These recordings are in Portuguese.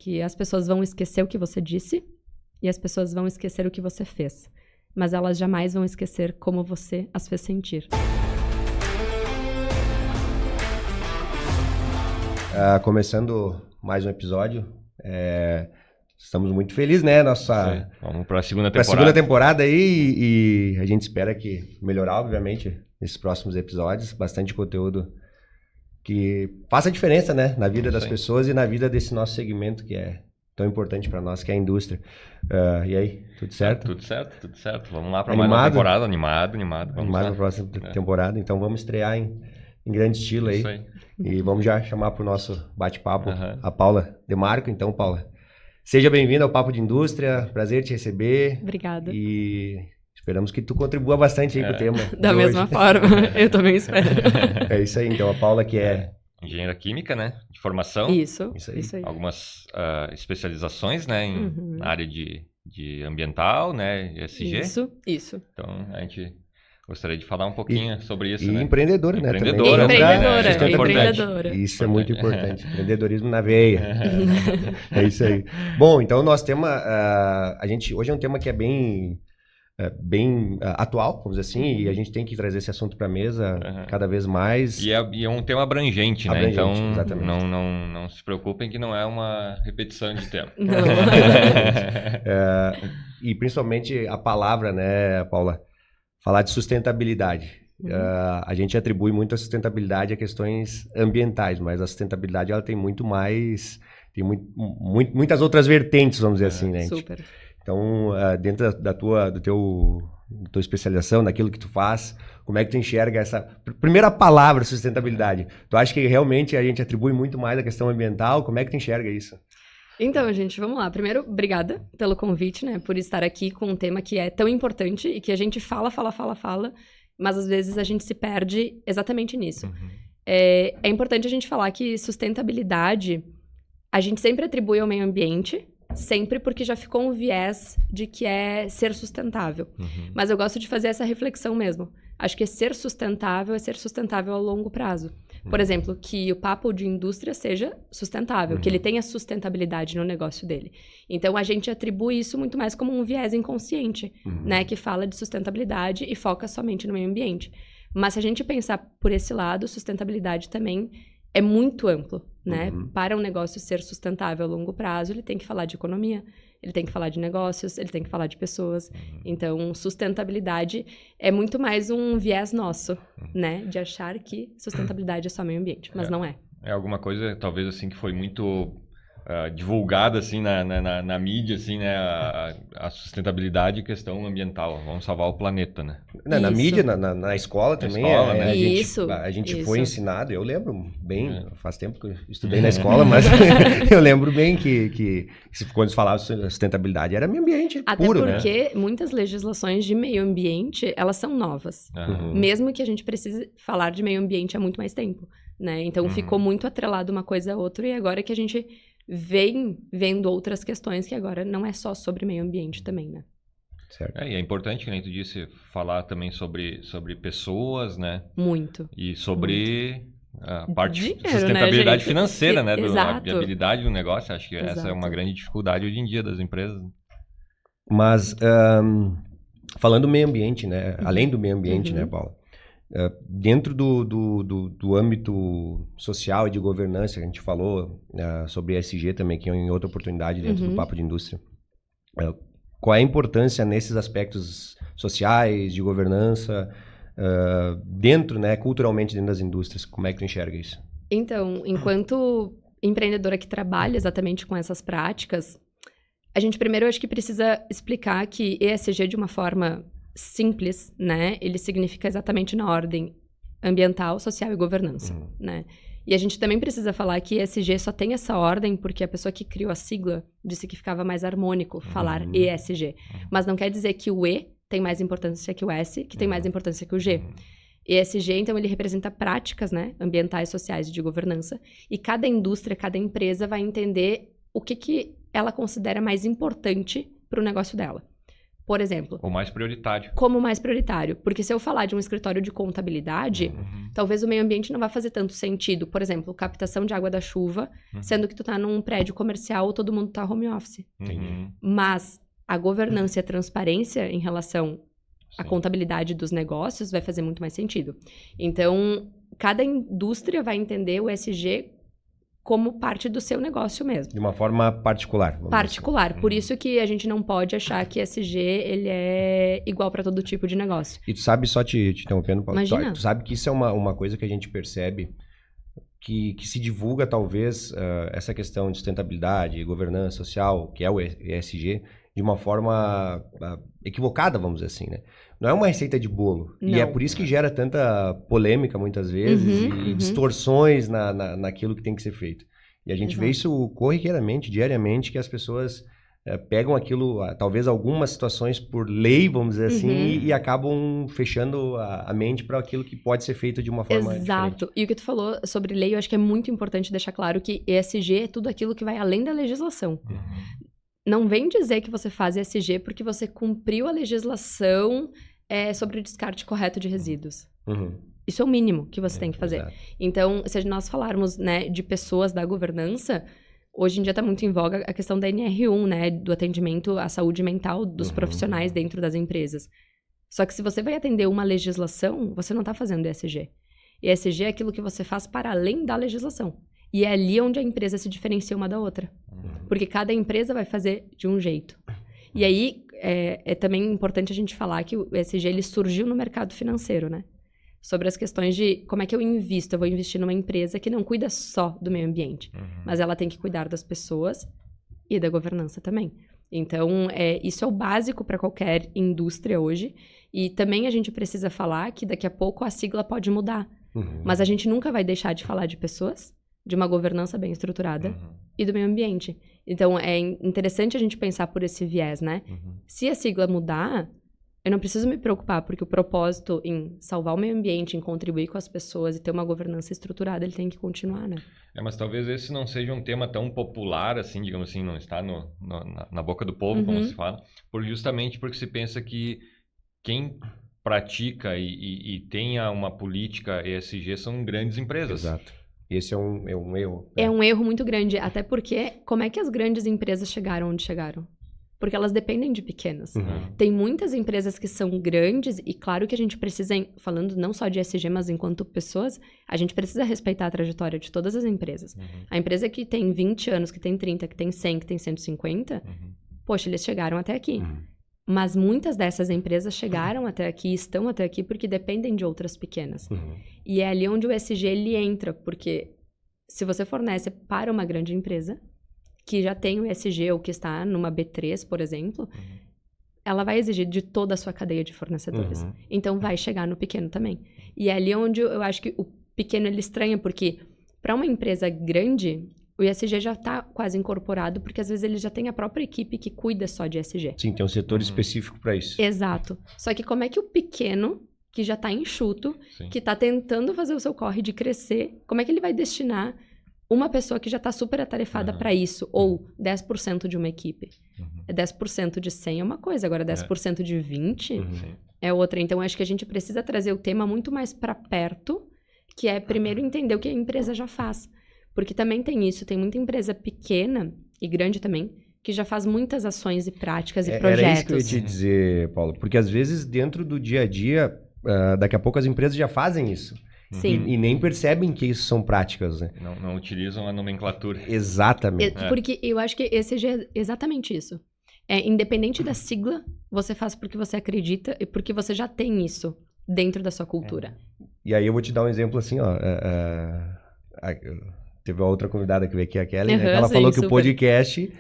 que as pessoas vão esquecer o que você disse e as pessoas vão esquecer o que você fez. Mas elas jamais vão esquecer como você as fez sentir. Começando mais um episódio, estamos muito felizes, né? Vamos para a segunda temporada. Para a segunda temporada aí, e a gente espera que melhorar, obviamente, nesses próximos episódios. Bastante conteúdo que faça diferença, né? Na vida das pessoas e na vida desse nosso segmento que é tão importante para nós, que é a indústria. E aí, tudo certo? Tudo certo. Vamos lá para mais uma temporada. Animado. Vamos lá. Na próxima temporada. Então vamos estrear em grande estilo aí. Isso aí. E vamos já chamar para o nosso bate-papo a Paula Demarco. Então, Paula, seja bem-vinda ao Papo de Indústria. Prazer te receber. Obrigada. E esperamos que tu contribua bastante aí com o tema. Da mesma forma, eu também espero. É isso aí. Então, a Paula que é engenheira química, né? De formação. Isso aí. Algumas especializações, né? Na área de ambiental, né? ESG. Isso. Então, a gente gostaria de falar um pouquinho sobre isso, né? Empreendedora, né? Empreendedora. Isso é muito importante. Empreendedorismo na veia. É isso aí. Bom, então o nosso tema, hoje é um tema que é bem atual, vamos dizer assim, e a gente tem que trazer esse assunto para a mesa cada vez mais. E é um tema abrangente, né? Então, exatamente. não se preocupem que não é uma repetição de tema. Não. E principalmente a palavra, né, Paula? Falar de sustentabilidade. A gente atribui muito a sustentabilidade a questões ambientais, mas a sustentabilidade ela tem muito mais, tem muitas outras vertentes, vamos dizer assim, né? Super. Então, dentro da tua especialização, daquilo que tu faz, como é que tu enxerga essa primeira palavra, sustentabilidade? Tu acha que realmente a gente atribui muito mais a questão ambiental? Como é que tu enxerga isso? Então, gente, vamos lá. Primeiro, obrigada pelo convite, né? Por estar aqui com um tema que é tão importante e que a gente fala, mas às vezes a gente se perde exatamente nisso. É importante a gente falar que sustentabilidade, a gente sempre atribui ao meio ambiente, sempre porque já ficou um viés de que é ser sustentável. Mas eu gosto de fazer essa reflexão mesmo. Acho que ser sustentável é ser sustentável a longo prazo. Por exemplo, que o papo de indústria seja sustentável, que ele tenha sustentabilidade no negócio dele. Então, a gente atribui isso muito mais como um viés inconsciente, né? Que fala de sustentabilidade e foca somente no meio ambiente. Mas se a gente pensar por esse lado, sustentabilidade também é muito amplo, né? Para um negócio ser sustentável a longo prazo, ele tem que falar de economia, ele tem que falar de negócios, ele tem que falar de pessoas. Então, sustentabilidade é muito mais um viés nosso, né? De achar que sustentabilidade é só meio ambiente, mas não é. É alguma coisa, talvez, assim, que foi muito divulgada, assim, na mídia, assim, né? A sustentabilidade e questão ambiental. Vamos salvar o planeta, né? Na mídia, na escola também. Né? A gente foi ensinado, eu lembro bem, faz tempo que eu estudei na escola, mas eu lembro bem que quando se falava de sustentabilidade era meio ambiente puro, né? Até porque muitas legislações de meio ambiente, elas são novas. Mesmo que a gente precise falar de meio ambiente há muito mais tempo, né? Então ficou muito atrelado uma coisa a outra e agora que a gente vem vendo outras questões que agora não é só sobre meio ambiente também, né? Certo. E é importante, como tu disse, falar também sobre pessoas, né? Muito. E sobre a parte dinheiro, de sustentabilidade, né, financeira, né? Exato. A viabilidade do negócio. Acho que essa é uma grande dificuldade hoje em dia das empresas. Mas, falando do meio ambiente, né? Além do meio ambiente, né, Paula? Dentro do âmbito social e de governança, a gente falou sobre ESG também, que é em outra oportunidade dentro do Papo de Indústria. Qual é a importância nesses aspectos sociais, de governança, dentro, né, culturalmente dentro das indústrias? Como é que tu enxerga isso? Então, enquanto empreendedora que trabalha exatamente com essas práticas, a gente primeiro acho que precisa explicar que ESG de uma forma simples, né? Ele significa exatamente na ordem ambiental, social e governança, né? E a gente também precisa falar que ESG só tem essa ordem porque a pessoa que criou a sigla disse que ficava mais harmônico falar ESG. Mas não quer dizer que o E tem mais importância que o S, que tem mais importância que o G. ESG, então, ele representa práticas, né? Ambientais, sociais e de governança. E cada indústria, cada empresa vai entender o que ela considera mais importante para o negócio dela. por exemplo. Ou mais prioritário. Como mais prioritário. Porque se eu falar de um escritório de contabilidade, talvez o meio ambiente não vá fazer tanto sentido. Por exemplo, captação de água da chuva, sendo que tu tá num prédio comercial, todo mundo tá home office. Mas a governança e a transparência em relação à contabilidade dos negócios vai fazer muito mais sentido. Então, cada indústria vai entender o ESG como parte do seu negócio mesmo. De uma forma particular. Particular. Por isso que a gente não pode achar que ESG ele é igual para todo tipo de negócio. E tu sabe, só te interrompendo, Paulo, Imagina. tu sabe que isso é uma coisa que a gente percebe que se divulga, talvez, essa questão de sustentabilidade, governança social, que é o ESG, de uma forma equivocada, vamos dizer assim, né? Não é uma receita de bolo. Não. E é por isso que gera tanta polêmica, muitas vezes, e distorções naquilo que tem que ser feito. E a gente vê isso corriqueiramente, diariamente, que as pessoas pegam aquilo, talvez algumas situações por lei, vamos dizer assim, e acabam fechando a mente para aquilo que pode ser feito de uma forma Exato. diferente. E o que tu falou sobre lei, eu acho que é muito importante deixar claro que ESG é tudo aquilo que vai além da legislação. Não vem dizer que você faz ESG porque você cumpriu a legislação sobre o descarte correto de resíduos. Isso é o mínimo que você tem que fazer. Exato. Então, se nós falarmos, né, de pessoas da governança, hoje em dia está muito em voga a questão da NR1, né, do atendimento à saúde mental dos profissionais dentro das empresas. Só que se você vai atender uma legislação, você não está fazendo ESG. ESG é aquilo que você faz para além da legislação. E é ali onde a empresa se diferencia uma da outra. Porque cada empresa vai fazer de um jeito. E aí, é também importante a gente falar que o ESG ele surgiu no mercado financeiro, né? Sobre as questões de como é que eu invisto. Eu vou investir numa empresa que não cuida só do meio ambiente, mas ela tem que cuidar das pessoas e da governança também. Então, isso é o básico para qualquer indústria hoje. E também a gente precisa falar que daqui a pouco a sigla pode mudar. Mas a gente nunca vai deixar de falar de pessoas, de uma governança bem estruturada e do meio ambiente. Então, é interessante a gente pensar por esse viés, né? Se a sigla mudar, eu não preciso me preocupar, porque o propósito em salvar o meio ambiente, em contribuir com as pessoas e ter uma governança estruturada, ele tem que continuar, né? Mas talvez esse não seja um tema tão popular, assim, digamos assim, não está na boca do povo, como se fala, justamente porque se pensa que quem pratica e tenha uma política ESG são grandes empresas. Exato. Esse é um erro. É um erro muito grande, até porque como é que as grandes empresas chegaram onde chegaram? Porque elas dependem de pequenas. Tem muitas empresas que são grandes e claro que a gente precisa, falando não só de ESG, mas enquanto pessoas, a gente precisa respeitar a trajetória de todas as empresas. A empresa que tem 20 anos, que tem 30, que tem 100, que tem 150, poxa, eles chegaram até aqui. Mas muitas dessas empresas chegaram até aqui, estão até aqui, porque dependem de outras pequenas. E é ali onde o ESG ele entra, porque se você fornece para uma grande empresa, que já tem o ESG ou que está numa B3, por exemplo, ela vai exigir de toda a sua cadeia de fornecedores. Então, vai chegar no pequeno também. E é ali onde eu acho que o pequeno ele estranha, porque para uma empresa grande, o ESG já está quase incorporado, porque às vezes ele já tem a própria equipe que cuida só de ESG. Sim, tem um setor específico para isso. Exato. Só que como é que o pequeno, que já está enxuto, que está tentando fazer o seu corre de crescer, como é que ele vai destinar uma pessoa que já está super atarefada para isso, ou 10% de uma equipe? 10% de 100 é uma coisa, agora 10% de 20 é outra. Então, acho que a gente precisa trazer o tema muito mais para perto, que é primeiro entender o que a empresa já faz. Porque também tem isso, tem muita empresa pequena e grande também, que já faz muitas ações e práticas e projetos. Era isso que eu ia te dizer, Paulo, porque às vezes dentro do dia a dia, daqui a pouco as empresas já fazem isso. Sim. E nem percebem que isso são práticas, né? Não utilizam a nomenclatura. Exatamente. Porque eu acho que esse é exatamente isso. Independente da sigla, você faz porque você acredita e porque você já tem isso dentro da sua cultura. E aí eu vou te dar um exemplo assim, ó. Teve uma outra convidada que veio aqui, a Kelly, né? Que ela falou que o podcast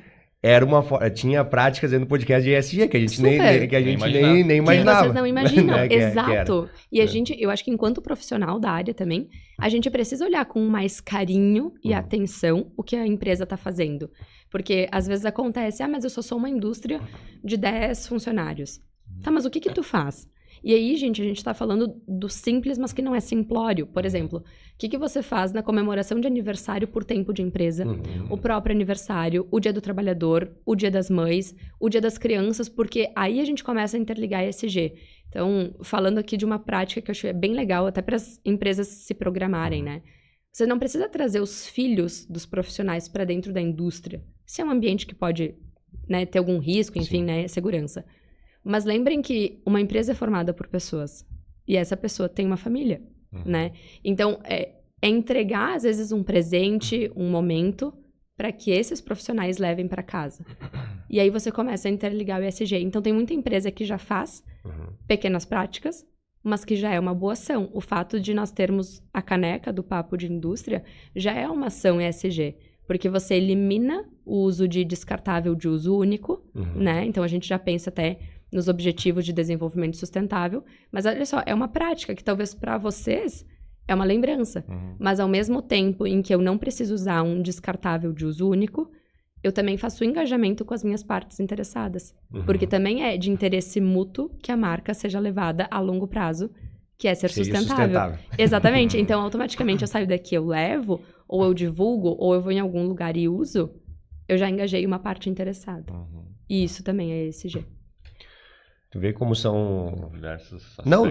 tinha práticas dentro do podcast de ESG, que a gente nem imaginava. Que vocês não imaginam, né? exato. E eu acho que enquanto profissional da área também, a gente precisa olhar com mais carinho e atenção o que a empresa está fazendo. Porque às vezes acontece, mas eu só sou uma indústria de 10 funcionários. Tá, mas o que tu faz? E aí, gente, a gente tá falando do simples, mas que não é simplório. Por exemplo, o que você faz na comemoração de aniversário por tempo de empresa, o próprio aniversário, o dia do trabalhador, o dia das mães, o dia das crianças, porque aí a gente começa a interligar ESG. Então, falando aqui de uma prática que eu achei bem legal, até para as empresas se programarem, né? Você não precisa trazer os filhos dos profissionais para dentro da indústria. Se é um ambiente que pode, né, ter algum risco, enfim, né, segurança. Mas lembrem que uma empresa é formada por pessoas. E essa pessoa tem uma família, né? Então, é entregar, às vezes, um presente, um momento, para que esses profissionais levem para casa. E aí você começa a interligar o ESG. Então, tem muita empresa que já faz pequenas práticas, mas que já é uma boa ação. O fato de nós termos a caneca do Papo de Indústria já é uma ação ESG, porque você elimina o uso de descartável de uso único, né? Então, a gente já pensa até nos objetivos de desenvolvimento sustentável, mas olha só, é uma prática que talvez para vocês é uma lembrança, mas ao mesmo tempo em que eu não preciso usar um descartável de uso único, eu também faço engajamento com as minhas partes interessadas. Porque também é de interesse mútuo que a marca seja levada a longo prazo, que é ser sustentável. Exatamente. Então, automaticamente eu saio daqui, eu levo, ou eu divulgo, ou eu vou em algum lugar e uso, eu já engajei uma parte interessada. E isso também é ESG. Tu vê como são diversos aspectos. Não,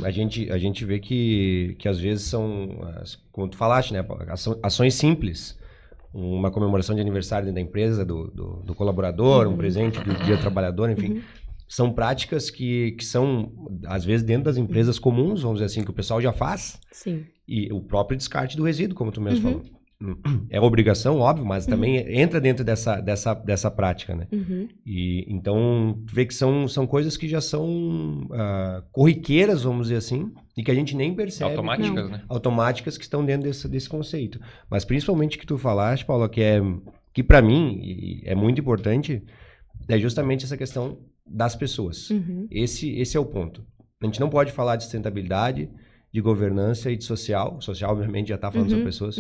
a gente vê que às vezes são, como tu falaste, né, ações simples. Uma comemoração de aniversário dentro da empresa, do colaborador, um presente do dia do trabalhador, enfim. São práticas que são, às vezes, dentro das empresas comuns, vamos dizer assim, que o pessoal já faz. Sim. E o próprio descarte do resíduo, como tu mesmo falou. É obrigação, óbvio, mas também entra dentro dessa prática, né? E, então, tu vê que são coisas que já são corriqueiras, vamos dizer assim, e que a gente nem percebe. Automáticas, né? Automáticas que estão dentro desse conceito. Mas principalmente que tu falaste, Paula, que para mim é muito importante, é justamente essa questão das pessoas. Esse é o ponto. A gente não pode falar de sustentabilidade, de governança e de social. Social, obviamente, já está falando sobre pessoas.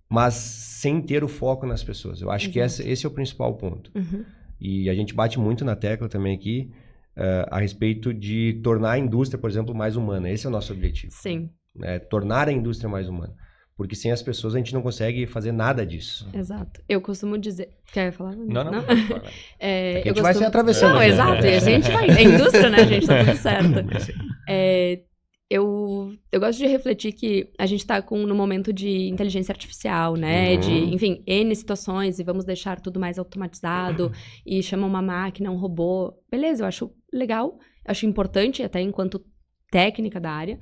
Mas sem ter o foco nas pessoas. Eu acho que esse é o principal ponto. E a gente bate muito na tecla também aqui a respeito de tornar a indústria, por exemplo, mais humana. Esse é o nosso objetivo. Sim. Tornar a indústria mais humana. Porque sem as pessoas a gente não consegue fazer nada disso. Exato. Eu costumo dizer... Quer falar? Não. A gente vai se atravessando. Não, exato. E a gente vai... É indústria, né, gente? Tá tudo certo. Eu gosto de refletir que a gente está no momento de inteligência artificial, né? De, enfim, N situações e vamos deixar tudo mais automatizado e chama uma máquina, um robô. Beleza, eu acho legal, eu acho importante até enquanto técnica da área,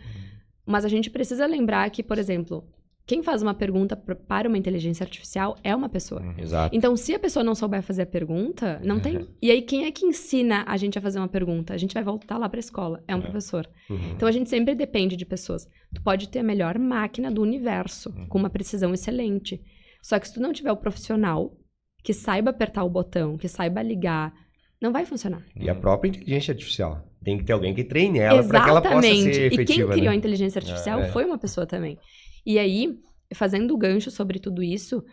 mas a gente precisa lembrar que, por exemplo, quem faz uma pergunta para uma inteligência artificial é uma pessoa. Exato. Então, se a pessoa não souber fazer a pergunta, não tem... E aí, quem é que ensina a gente a fazer uma pergunta? A gente vai voltar lá para a escola. É um professor. Então, a gente sempre depende de pessoas. Tu pode ter a melhor máquina do universo, com uma precisão excelente. Só que se tu não tiver o profissional que saiba apertar o botão, que saiba ligar, não vai funcionar. E a própria inteligência artificial. Tem que ter alguém que treine ela para que ela possa ser efetiva. E quem criou a inteligência artificial foi uma pessoa também. E aí, fazendo o gancho sobre tudo isso,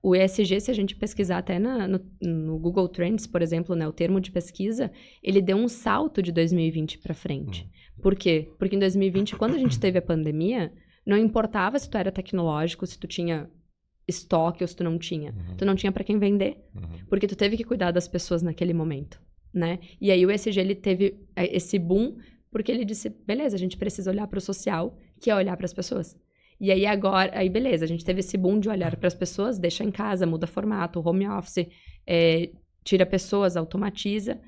o ESG, se a gente pesquisar até no Google Trends, por exemplo, né, o termo de pesquisa, ele deu um salto de 2020 para frente. Por quê? Porque em 2020, quando a gente teve a pandemia, não importava se tu era tecnológico, se tu tinha estoque ou se tu não tinha. Tu não tinha para quem vender, porque tu teve que cuidar das pessoas naquele momento, né? E aí o ESG, ele teve esse boom, porque ele disse, beleza, a gente precisa olhar para o social, que é olhar para as pessoas. E aí agora, beleza, a gente teve esse boom de olhar para as pessoas, deixa em casa, muda formato, home office, tira pessoas, automatiza.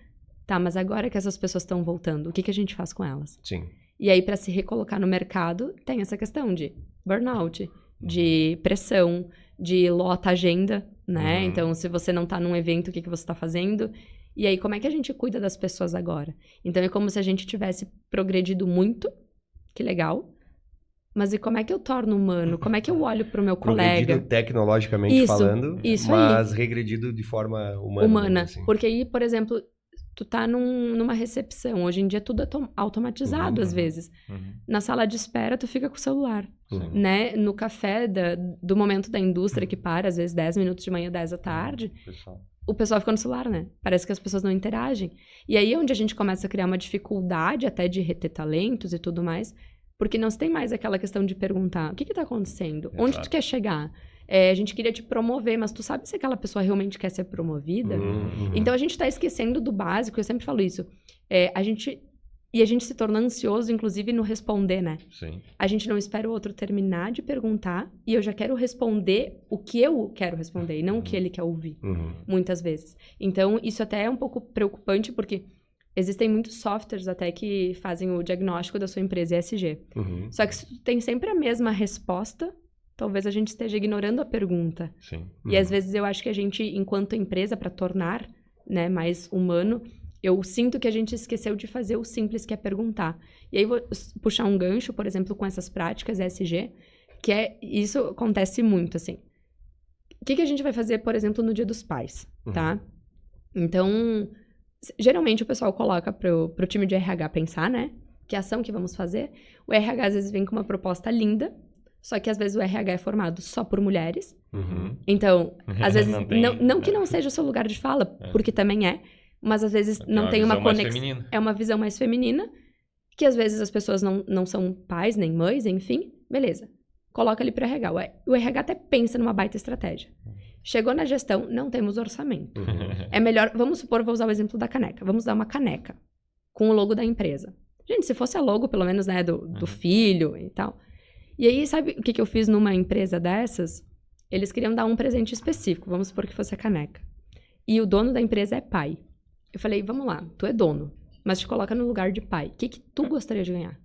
Tá, mas agora que essas pessoas estão voltando, o que a gente faz com elas? Sim. E aí, para se recolocar no mercado, tem essa questão de burnout, de pressão, de lota agenda, né? Então, se você não tá num evento, o que você tá fazendo? E aí, como é que a gente cuida das pessoas agora? Então, é como se a gente tivesse progredido muito, que legal. Mas e como é que eu torno humano? Como é que eu olho pro meu colega? Progredido tecnologicamente falando, mas aí. Regredido de forma humana. Humana. Assim. Porque aí, por exemplo, tu tá numa recepção. Hoje em dia, tudo é automatizado, às vezes. Na sala de espera, tu fica com o celular. Né? No café do momento da indústria, que para, às vezes, 10 minutos de manhã, 10 da tarde. o pessoal fica no celular, né? Parece que as pessoas não interagem. E aí é onde a gente começa a criar uma dificuldade até de reter talentos e tudo mais, porque não se tem mais aquela questão de perguntar, o que tá acontecendo? Exato. Onde tu quer chegar? A gente queria te promover, mas tu sabe se aquela pessoa realmente quer ser promovida? Então a gente tá esquecendo do básico, eu sempre falo isso. A gente se torna ansioso, inclusive, no responder, né? Sim. A gente não espera o outro terminar de perguntar e eu já quero responder o que eu quero responder e não o que ele quer ouvir, muitas vezes. Então, isso até é um pouco preocupante, porque existem muitos softwares até que fazem o diagnóstico da sua empresa ESG. Só que se tu tem sempre a mesma resposta, talvez a gente esteja ignorando a pergunta. Sim. E às vezes eu acho que a gente, enquanto empresa, para tornar, né, mais humano, eu sinto que a gente esqueceu de fazer o simples, que é perguntar. E aí vou puxar um gancho, por exemplo, com essas práticas ESG, que isso acontece muito, assim. O que a gente vai fazer, por exemplo, no Dia dos Pais, tá? Então, geralmente o pessoal coloca pro time de RH pensar, né? Que ação que vamos fazer. O RH às vezes vem com uma proposta linda, só que às vezes o RH é formado só por mulheres. Então, às vezes, não que não seja o seu lugar de fala, porque também é, mas às vezes não tem uma conexão. É uma visão mais feminina, que às vezes as pessoas não são pais, nem mães, enfim. Beleza. Coloca ali pro RH. O RH até pensa numa baita estratégia. Chegou na gestão, não temos orçamento. É melhor, vamos supor, vou usar o exemplo da caneca. Vamos dar uma caneca com o logo da empresa. Gente, se fosse a logo, pelo menos, né, do filho e tal. E aí, sabe o que eu fiz numa empresa dessas? Eles queriam dar um presente específico, vamos supor que fosse a caneca. E o dono da empresa é pai. Eu falei, vamos lá, tu é dono, mas te coloca no lugar de pai. O que tu gostaria de ganhar?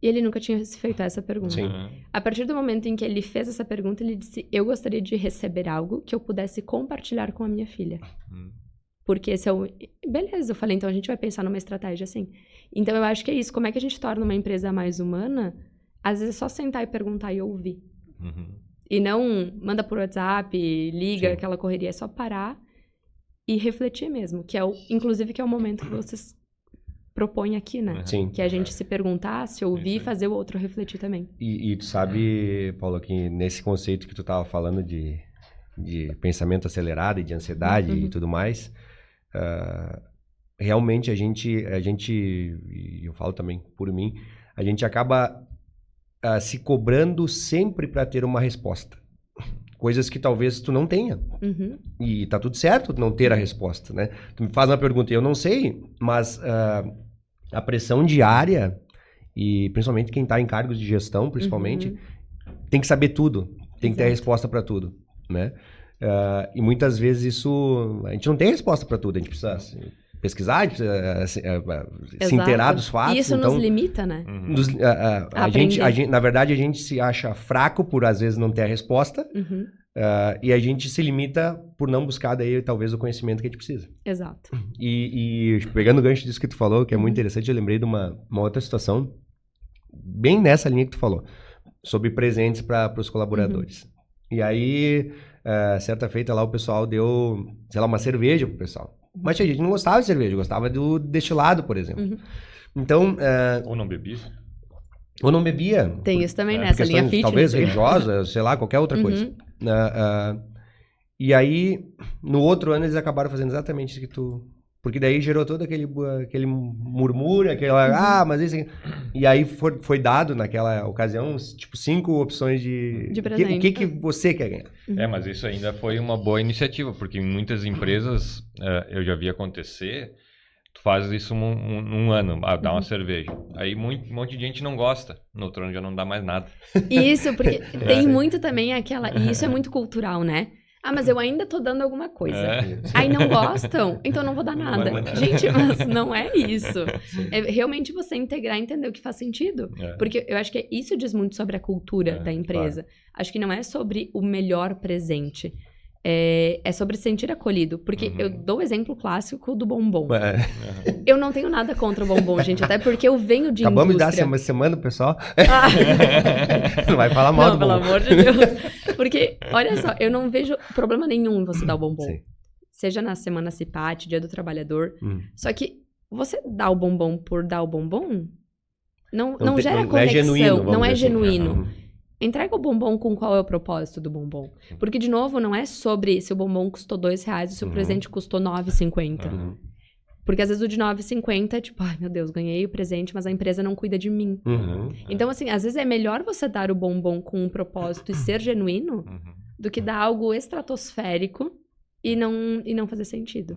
E ele nunca tinha feito essa pergunta. Sim. A partir do momento em que ele fez essa pergunta, ele disse, eu gostaria de receber algo que eu pudesse compartilhar com a minha filha. Porque esse é o... Beleza, eu falei, então a gente vai pensar numa estratégia assim. Então eu acho que é isso. Como é que a gente torna uma empresa mais humana? Às vezes é só sentar e perguntar e ouvir. E não manda por WhatsApp, liga, Sim. aquela correria. É só parar e refletir mesmo. Que é inclusive, que é o momento que vocês propõem aqui, né? Sim. Que é a gente se perguntar, se ouvir e fazer o outro refletir também. E tu sabe, Paulo, que nesse conceito que tu estava falando de pensamento acelerado e de ansiedade e tudo mais, realmente a gente, e eu falo também por mim, a gente acaba se cobrando sempre para ter uma resposta. Coisas que talvez tu não tenha. E tá tudo certo não ter a resposta, né? Tu me faz uma pergunta e eu não sei, mas a pressão diária, e principalmente quem tá em cargos de gestão, principalmente, tem que saber tudo. Tem que ter a resposta para tudo, né? E muitas vezes isso... A gente não tem resposta para tudo. A gente precisa pesquisar, a gente precisa se inteirar dos fatos. E isso então, nos limita, né? A gente, na verdade, a gente se acha fraco por, às vezes, não ter a resposta. E a gente se limita por não buscar, daí, talvez, o conhecimento que a gente precisa. Exato. E pegando o gancho disso que tu falou, que é muito interessante, eu lembrei de uma outra situação, bem nessa linha que tu falou, sobre presentes para os colaboradores. E aí, certa feita lá, o pessoal deu, sei lá, uma cerveja pro pessoal. Mas a gente não gostava de cerveja, gostava do destilado, por exemplo. Então... Ou não bebia. Ou não bebia. Tem isso também, nessa linha fitness. Talvez religiosa, sei lá, qualquer outra coisa. E aí, no outro ano, eles acabaram fazendo exatamente isso que tu... Porque daí gerou todo aquele murmúrio, aquela... mas isso... E aí foi dado, naquela ocasião, tipo, 5 opções de presente. O que você quer ganhar. Mas isso ainda foi uma boa iniciativa, porque em muitas empresas eu já vi acontecer, tu faz isso num ano, dá uma cerveja. Aí um monte de gente não gosta, no outro ano já não dá mais nada. Isso, porque tem muito também aquela... E isso é muito cultural, né? Mas eu ainda tô dando alguma coisa. Aí não gostam, então não vou dar nada. Gente, mas não é isso. É realmente você integrar e entender o que faz sentido. Porque eu acho que isso diz muito sobre a cultura da empresa. Claro. Acho que não é sobre o melhor presente. É sobre se sentir acolhido. Porque eu dou o exemplo clássico do bombom. Eu não tenho nada contra o bombom, gente. Até porque eu venho de Acabamos indústria. de dar uma semana, pessoal. Não vai falar mal do bombom. Pelo amor de Deus. Porque, olha só, eu não vejo problema nenhum em você dar o bombom. Sim. Seja na Semana CIPAT, Dia do Trabalhador. Só que você dá o bombom por dar o bombom, não gera conexão. Não é genuíno. entrega o bombom com qual é o propósito do bombom. Porque, de novo, não é sobre se o bombom custou R$2 e se o presente custou R$9,50. Porque, às vezes, o de R$9,50 é tipo, ai, meu Deus, ganhei o presente, mas a empresa não cuida de mim. Então, assim, às vezes é melhor você dar o bombom com um propósito e ser genuíno do que dar algo estratosférico e não fazer sentido.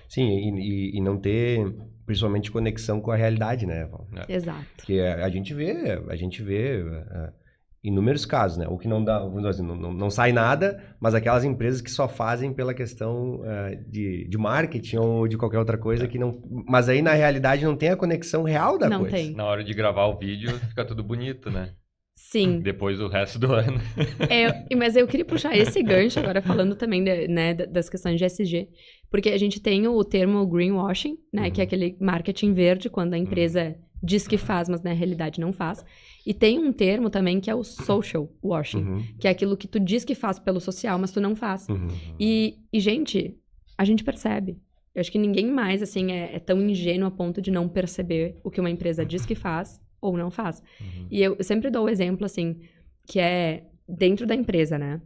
Sim, e não ter, principalmente, conexão com a realidade, né, Val? Exato. Porque a gente vê inúmeros casos, né? O que não dá, vamos dizer assim, não sai nada, mas aquelas empresas que só fazem pela questão de marketing ou de qualquer outra coisa que não... Mas aí, na realidade, não tem a conexão real da coisa. Não tem. Na hora de gravar o vídeo, fica tudo bonito, né? Sim. Depois o resto do ano. Mas eu queria puxar esse gancho agora, falando também né, das questões de ESG. Porque a gente tem o termo greenwashing, né? Que é aquele marketing verde, quando a empresa diz que faz, mas na realidade não faz. E tem um termo também que é o social washing, que é aquilo que tu diz que faz pelo social, mas tu não faz. E, gente, a gente percebe. Eu acho que ninguém mais, assim, é tão ingênuo a ponto de não perceber o que uma empresa diz que faz ou não faz. E eu sempre dou o exemplo, assim, que é dentro da empresa, né?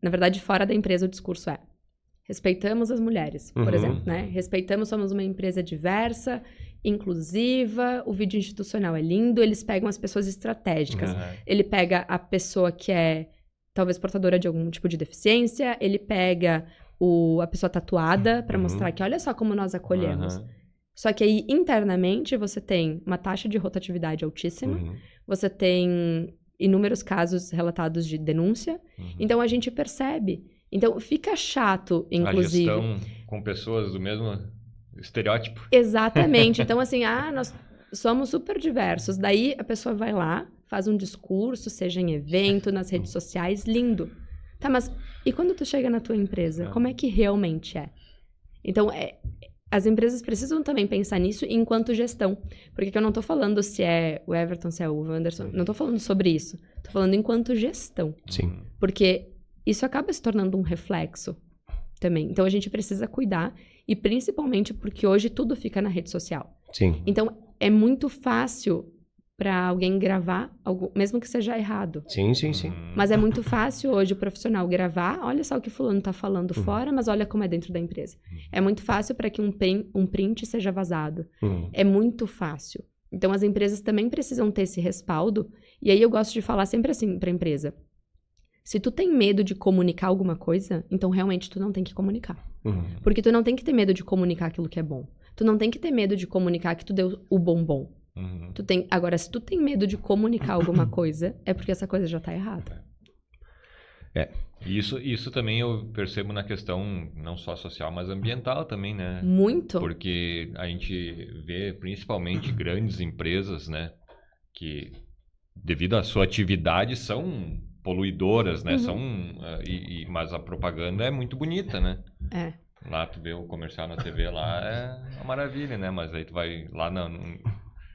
Na verdade, fora da empresa, o discurso é: respeitamos as mulheres, por exemplo, né? Respeitamos, somos uma empresa diversa, inclusiva, o vídeo institucional é lindo, eles pegam as pessoas estratégicas. Ele pega a pessoa que é, talvez, portadora de algum tipo de deficiência, ele pega a pessoa tatuada para mostrar que olha só como nós acolhemos. Só que aí, internamente, você tem uma taxa de rotatividade altíssima, você tem inúmeros casos relatados de denúncia, então a gente percebe. Então, fica chato, inclusive. A gestão com pessoas do mesmo estereótipo. Exatamente. Então, assim, nós somos super diversos. Daí, a pessoa vai lá, faz um discurso, seja em evento, nas redes sociais, lindo. Tá, mas e quando tu chega na tua empresa, como é que realmente é? Então, as empresas precisam também pensar nisso enquanto gestão. Porque eu não tô falando se é o Everton, se é o Wanderson, não tô falando sobre isso. Tô falando enquanto gestão. Sim. Porque isso acaba se tornando um reflexo também. Então, a gente precisa cuidar, e principalmente porque hoje tudo fica na rede social. Sim. Então, é muito fácil para alguém gravar algo, mesmo que seja errado. Sim. Mas é muito fácil hoje o profissional gravar, olha só o que fulano tá falando fora, mas olha como é dentro da empresa. É muito fácil para que um print seja vazado. É muito fácil. Então, as empresas também precisam ter esse respaldo. E aí, eu gosto de falar sempre assim para a empresa: se tu tem medo de comunicar alguma coisa, então realmente tu não tem que comunicar. Porque tu não tem que ter medo de comunicar aquilo que é bom. Tu não tem que ter medo de comunicar que tu deu o bombom. Agora, se tu tem medo de comunicar alguma coisa, é porque essa coisa já tá errada. Isso também eu percebo na questão não só social, mas ambiental também, né? Muito. Porque a gente vê principalmente grandes empresas, né? Que, devido à sua atividade, são poluidoras, né? Mas a propaganda é muito bonita, né? Lá tu vê o comercial na TV, lá é uma maravilha, né? Mas aí tu vai lá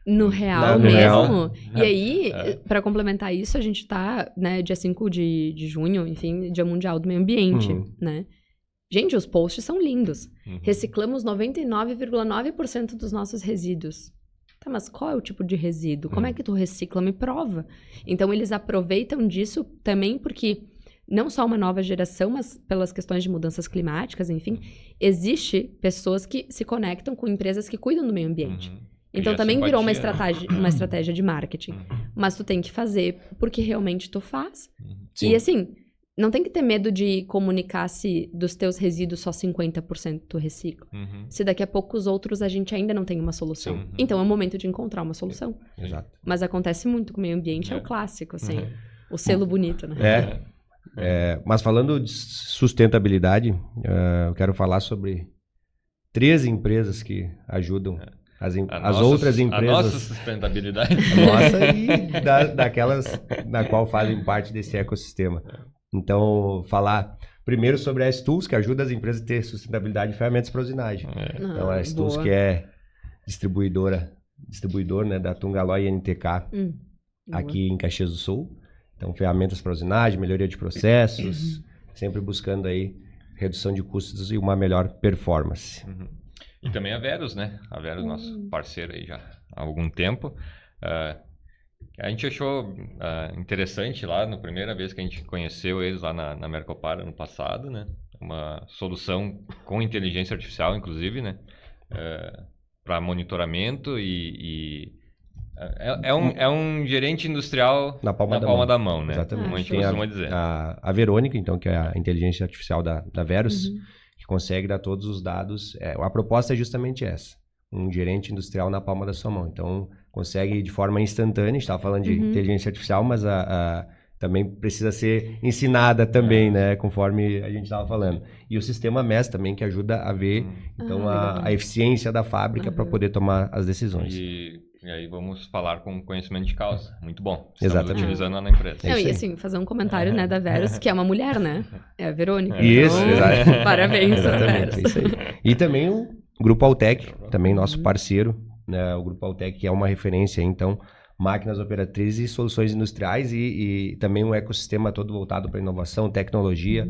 no real mesmo. E aí, para complementar isso, a gente tá, né, dia 5 de junho, enfim, Dia Mundial do Meio Ambiente, né? Gente, os posts são lindos. Reciclamos 99,9% dos nossos resíduos. Tá, mas qual é o tipo de resíduo? Como é que tu recicla? Me prova. Então, eles aproveitam disso também porque não só uma nova geração, mas pelas questões de mudanças climáticas, enfim, existe pessoas que se conectam com empresas que cuidam do meio ambiente. Então, também virou uma estratégia de marketing. Mas tu tem que fazer porque realmente tu faz. E assim, não tem que ter medo de comunicar se dos teus resíduos só 50% tu recicla. Se daqui a pouco os outros a gente ainda não tem uma solução. Então, é o momento de encontrar uma solução. Exato. Mas acontece muito com o meio ambiente, é o clássico, assim. O selo bonito, né? Mas falando de sustentabilidade, eu quero falar sobre 3 empresas que ajudam as outras empresas. A nossa sustentabilidade. A nossa e daquelas na qual fazem parte desse ecossistema. Então, falar primeiro sobre a S-Tools, que ajuda as empresas a ter sustentabilidade e ferramentas para usinagem. Então, a S-Tools, que é distribuidor, né, da Tungaló e NTK aqui em Caxias do Sul. Então, ferramentas para usinagem, melhoria de processos, sempre buscando aí redução de custos e uma melhor performance. E também a Verus, né? A Verus, nosso parceiro aí já há algum tempo. A gente achou interessante lá, na primeira vez que a gente conheceu eles lá na Mercopar ano passado, né? Uma solução com inteligência artificial, inclusive, né? Para monitoramento é um gerente industrial na palma da mão, né? Exatamente. Como a gente costuma dizer. A Verônica, então, que é a inteligência artificial da Verus, que consegue dar todos os dados. A proposta é justamente essa. Um gerente industrial na palma da sua mão. Então, consegue de forma instantânea, a gente estava falando de inteligência artificial, mas também precisa ser ensinada também, né? Conforme a gente estava falando. E o sistema MES também, que ajuda a ver então, a eficiência da fábrica para poder tomar as decisões. E aí vamos falar com conhecimento de causa. Muito bom. Estamos Exatamente. utilizando na empresa. E assim, fazer um comentário, né, da Verus, que é uma mulher, né? É a Verônica. Isso, então, parabéns à exatamente, Verus. é isso aí. E também o Grupo Altec, também nosso parceiro, né? O Grupo Altec, que é uma referência, então, máquinas operatrizes e soluções industriais e também um ecossistema todo voltado para inovação, tecnologia,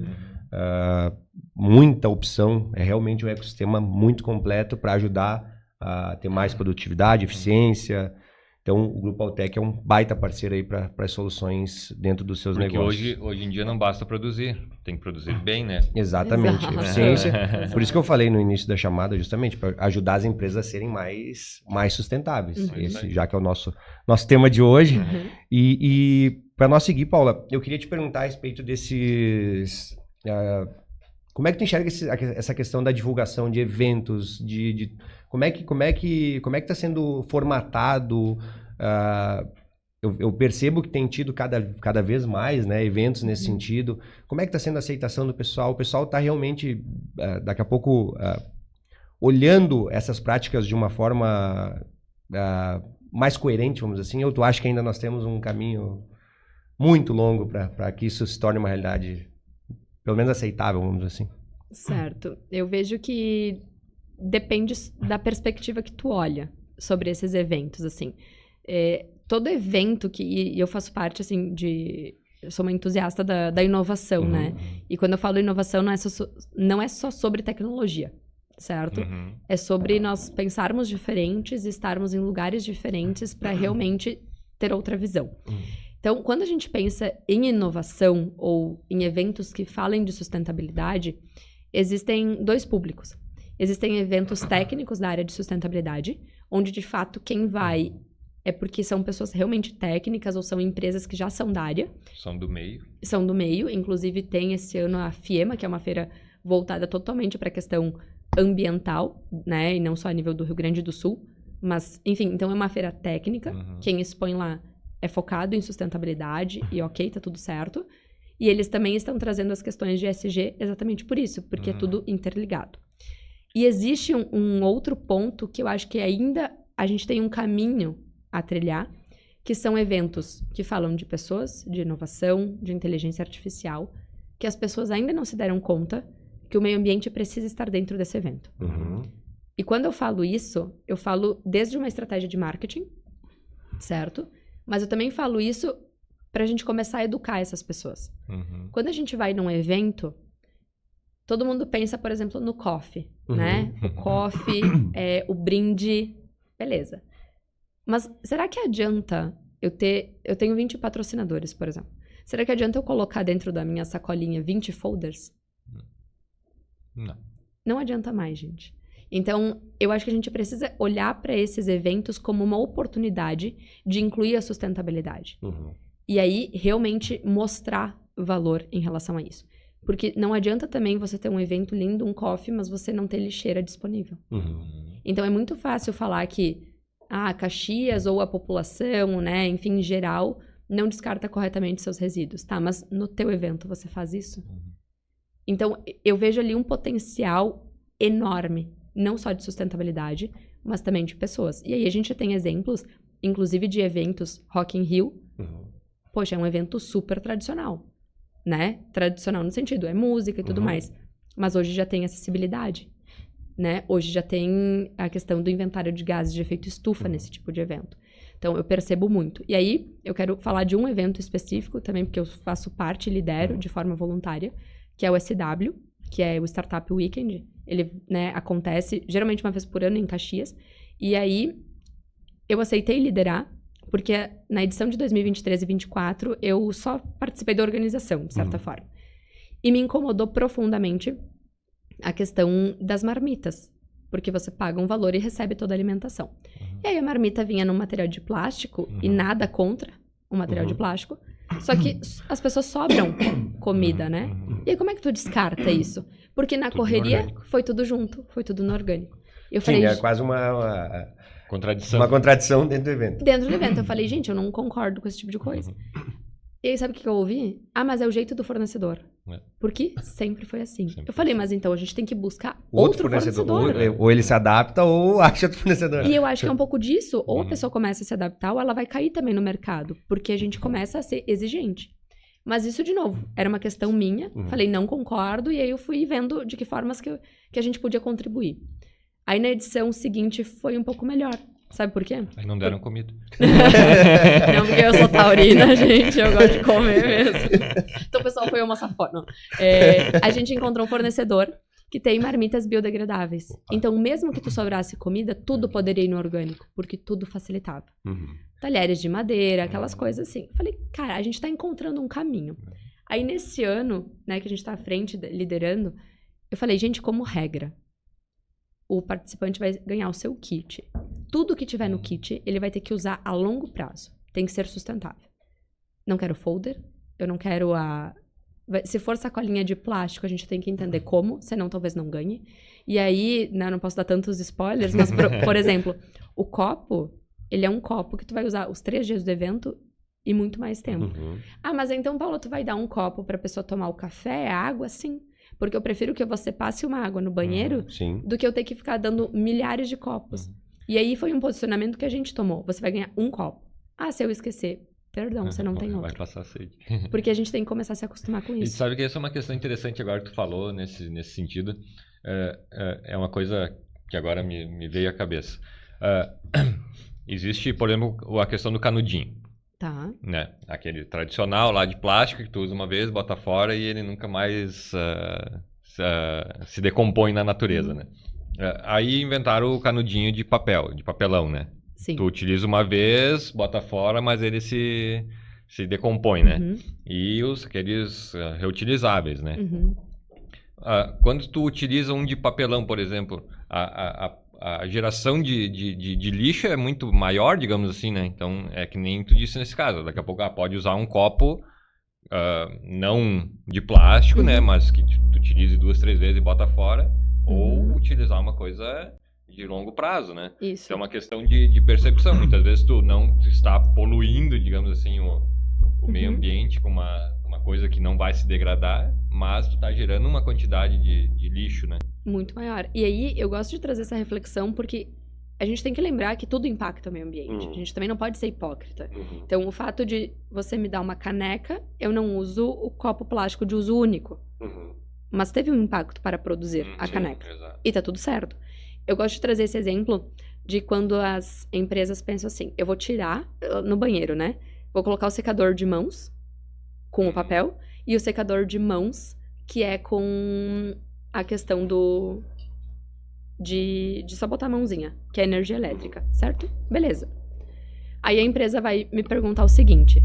muita opção, é realmente um ecossistema muito completo para ajudar a ter mais produtividade, eficiência. Então, o Grupo Altec é um baita parceiro aí para as soluções dentro dos seus negócios. Porque hoje em dia não basta produzir, tem que produzir bem, né? Exatamente, Exato. eficiência. Exato. Por isso que eu falei no início da chamada, justamente, para ajudar as empresas a serem mais sustentáveis. Esse, já que é o nosso tema de hoje. E para nós seguir, Paula, eu queria te perguntar a respeito desses... como é que tu enxerga essa questão da divulgação de eventos, como é que está sendo formatado? Eu percebo que tem tido cada vez mais, né, eventos nesse sentido. Como é que está sendo a aceitação do pessoal? O pessoal está realmente, daqui a pouco, olhando essas práticas de uma forma mais coerente, vamos dizer assim? Ou tu acha que ainda nós temos um caminho muito longo para que isso se torne uma realidade, pelo menos aceitável, vamos dizer assim? Certo. Eu vejo que depende da perspectiva que tu olha sobre esses eventos, assim. Todo evento e eu faço parte, assim, eu sou uma entusiasta da inovação, né? E quando eu falo inovação, não é só sobre tecnologia, certo? É sobre nós pensarmos diferentes, estarmos em lugares diferentes para realmente ter outra visão. Então, quando a gente pensa em inovação ou em eventos que falem de sustentabilidade, existem dois públicos. Existem eventos técnicos da área de sustentabilidade, onde, de fato, quem vai é porque são pessoas realmente técnicas ou são empresas que já são da área. São do meio. São do meio. Inclusive, tem esse ano a FIEMA, que é uma feira voltada totalmente para a questão ambiental, né? E não só a nível do Rio Grande do Sul. Mas, enfim, então é uma feira técnica. Quem expõe lá é focado em sustentabilidade e ok, tá tudo certo. E eles também estão trazendo as questões de ESG exatamente por isso, porque é tudo interligado. E existe um outro ponto que eu acho que ainda a gente tem um caminho a trilhar, que são eventos que falam de pessoas, de inovação, de inteligência artificial, que as pessoas ainda não se deram conta que o meio ambiente precisa estar dentro desse evento. E quando eu falo isso, eu falo desde uma estratégia de marketing, certo? Mas eu também falo isso para a gente começar a educar essas pessoas. Quando a gente vai num evento, todo mundo pensa, por exemplo, no coffee, né? O coffee, o brinde, beleza. Mas será que adianta eu tenho 20 patrocinadores, por exemplo. Será que adianta eu colocar dentro da minha sacolinha 20 folders? Não. Não adianta mais, gente. Então, eu acho que a gente precisa olhar para esses eventos como uma oportunidade de incluir a sustentabilidade. E aí, realmente mostrar valor em relação a isso. Porque não adianta também você ter um evento lindo, um coffee, mas você não ter lixeira disponível. Então, é muito fácil falar que Caxias ou a população, né, enfim, em geral, não descarta corretamente seus resíduos. Tá, mas no teu evento você faz isso? Então, eu vejo ali um potencial enorme, não só de sustentabilidade, mas também de pessoas. E aí a gente tem exemplos, inclusive de eventos Rock in Rio. Poxa, é um evento super tradicional, né? Tradicional no sentido, é música e tudo mais. Mas hoje já tem acessibilidade, né? Hoje já tem a questão do inventário de gases de efeito estufa nesse tipo de evento. Então, eu percebo muito. E aí, eu quero falar de um evento específico também, porque eu faço parte e lidero de forma voluntária, que é o SW, que é o Startup Weekend. Ele, né, acontece geralmente uma vez por ano em Caxias. E aí, eu aceitei liderar, Porque na edição de 2023 e 2024, eu só participei da organização, de certa forma. E me incomodou profundamente a questão das marmitas. Porque você paga um valor e recebe toda a alimentação. E aí a marmita vinha num material de plástico, e nada contra o material de plástico. Só que as pessoas sobram comida, né? E aí como é que tu descarta isso? Porque na correria foi tudo junto, foi tudo no orgânico. Eu falei, é quase uma Contradição. Uma contradição dentro do evento. Dentro do evento. Eu falei, gente, eu não concordo com esse tipo de coisa. E aí, sabe o que eu ouvi? Ah, mas é o jeito do fornecedor. Porque sempre foi assim. Eu falei, mas então a gente tem que buscar outro fornecedor. Ou ele se adapta ou acha outro fornecedor. E eu acho que é um pouco disso. Ou a pessoa começa a se adaptar ou ela vai cair também no mercado. Porque a gente começa a ser exigente. Mas isso, de novo, era uma questão minha. Falei, não concordo. E aí eu fui vendo de que formas que a gente podia contribuir. Aí na edição seguinte foi um pouco melhor. Sabe por quê? Aí não deram comida. Não, porque eu sou taurina, gente. Eu gosto de comer mesmo. Então o pessoal foi uma safona. A gente encontrou um fornecedor que tem marmitas biodegradáveis. Então, mesmo que tu sobrasse comida, tudo poderia ir no orgânico. Porque tudo facilitava. Talheres de madeira, aquelas coisas assim. Falei, cara, a gente tá encontrando um caminho. Aí nesse ano, né, que a gente tá à frente, liderando, eu falei, gente, como regra, o participante vai ganhar o seu kit. Tudo que tiver no kit, ele vai ter que usar a longo prazo. Tem que ser sustentável. Não quero folder, eu não quero Se for sacolinha de plástico, a gente tem que entender como, senão talvez não ganhe. E aí, não posso dar tantos spoilers, mas, por exemplo, o copo, ele é um copo que tu vai usar os 3 dias do evento e muito mais tempo. Ah, mas então, Paulo, tu vai dar um copo pra pessoa tomar o café, a água? Sim. Porque eu prefiro que você passe uma água no banheiro do que eu ter que ficar dando milhares de copos. E aí foi um posicionamento que a gente tomou. Você vai ganhar um copo. Ah, se eu esquecer, perdão, você não tem outro. Vai passar sede. Porque a gente tem que começar a se acostumar com isso. E sabe que essa é uma questão interessante agora que tu falou nesse sentido. É uma coisa que agora me veio à cabeça. Existe, por exemplo, a questão do canudinho. Tá. Né? Aquele tradicional lá de plástico que tu usa uma vez, bota fora e ele nunca mais se decompõe na natureza, né? Aí inventaram o canudinho de papelão, né? Sim. Tu utiliza uma vez, bota fora, mas ele se decompõe, né? E aqueles reutilizáveis, né? Quando tu utiliza um de papelão, por exemplo, a geração de lixo é muito maior, digamos assim, né? Então, é que nem tu disse nesse caso. Daqui a pouco pode usar um copo não de plástico, né? Mas que tu utilize 2, 3 vezes e bota fora. Ou utilizar uma coisa de longo prazo, né? Isso. Então, é uma questão de percepção. Muitas vezes tu não está poluindo, digamos assim, o meio ambiente com uma coisa que não vai se degradar, mas tu está gerando uma quantidade de lixo, né? Muito maior. E aí, eu gosto de trazer essa reflexão porque a gente tem que lembrar que tudo impacta o meio ambiente. A gente também não pode ser hipócrita. Então, o fato de você me dar uma caneca, eu não uso o copo plástico de uso único. Mas teve um impacto para produzir a caneca. Exato. E tá tudo certo. Eu gosto de trazer esse exemplo de quando as empresas pensam assim, eu vou tirar no banheiro, né? Vou colocar o secador de mãos com o papel e o secador de mãos que é com a questão de só botar a mãozinha, que é energia elétrica, certo? Beleza. Aí a empresa vai me perguntar o seguinte,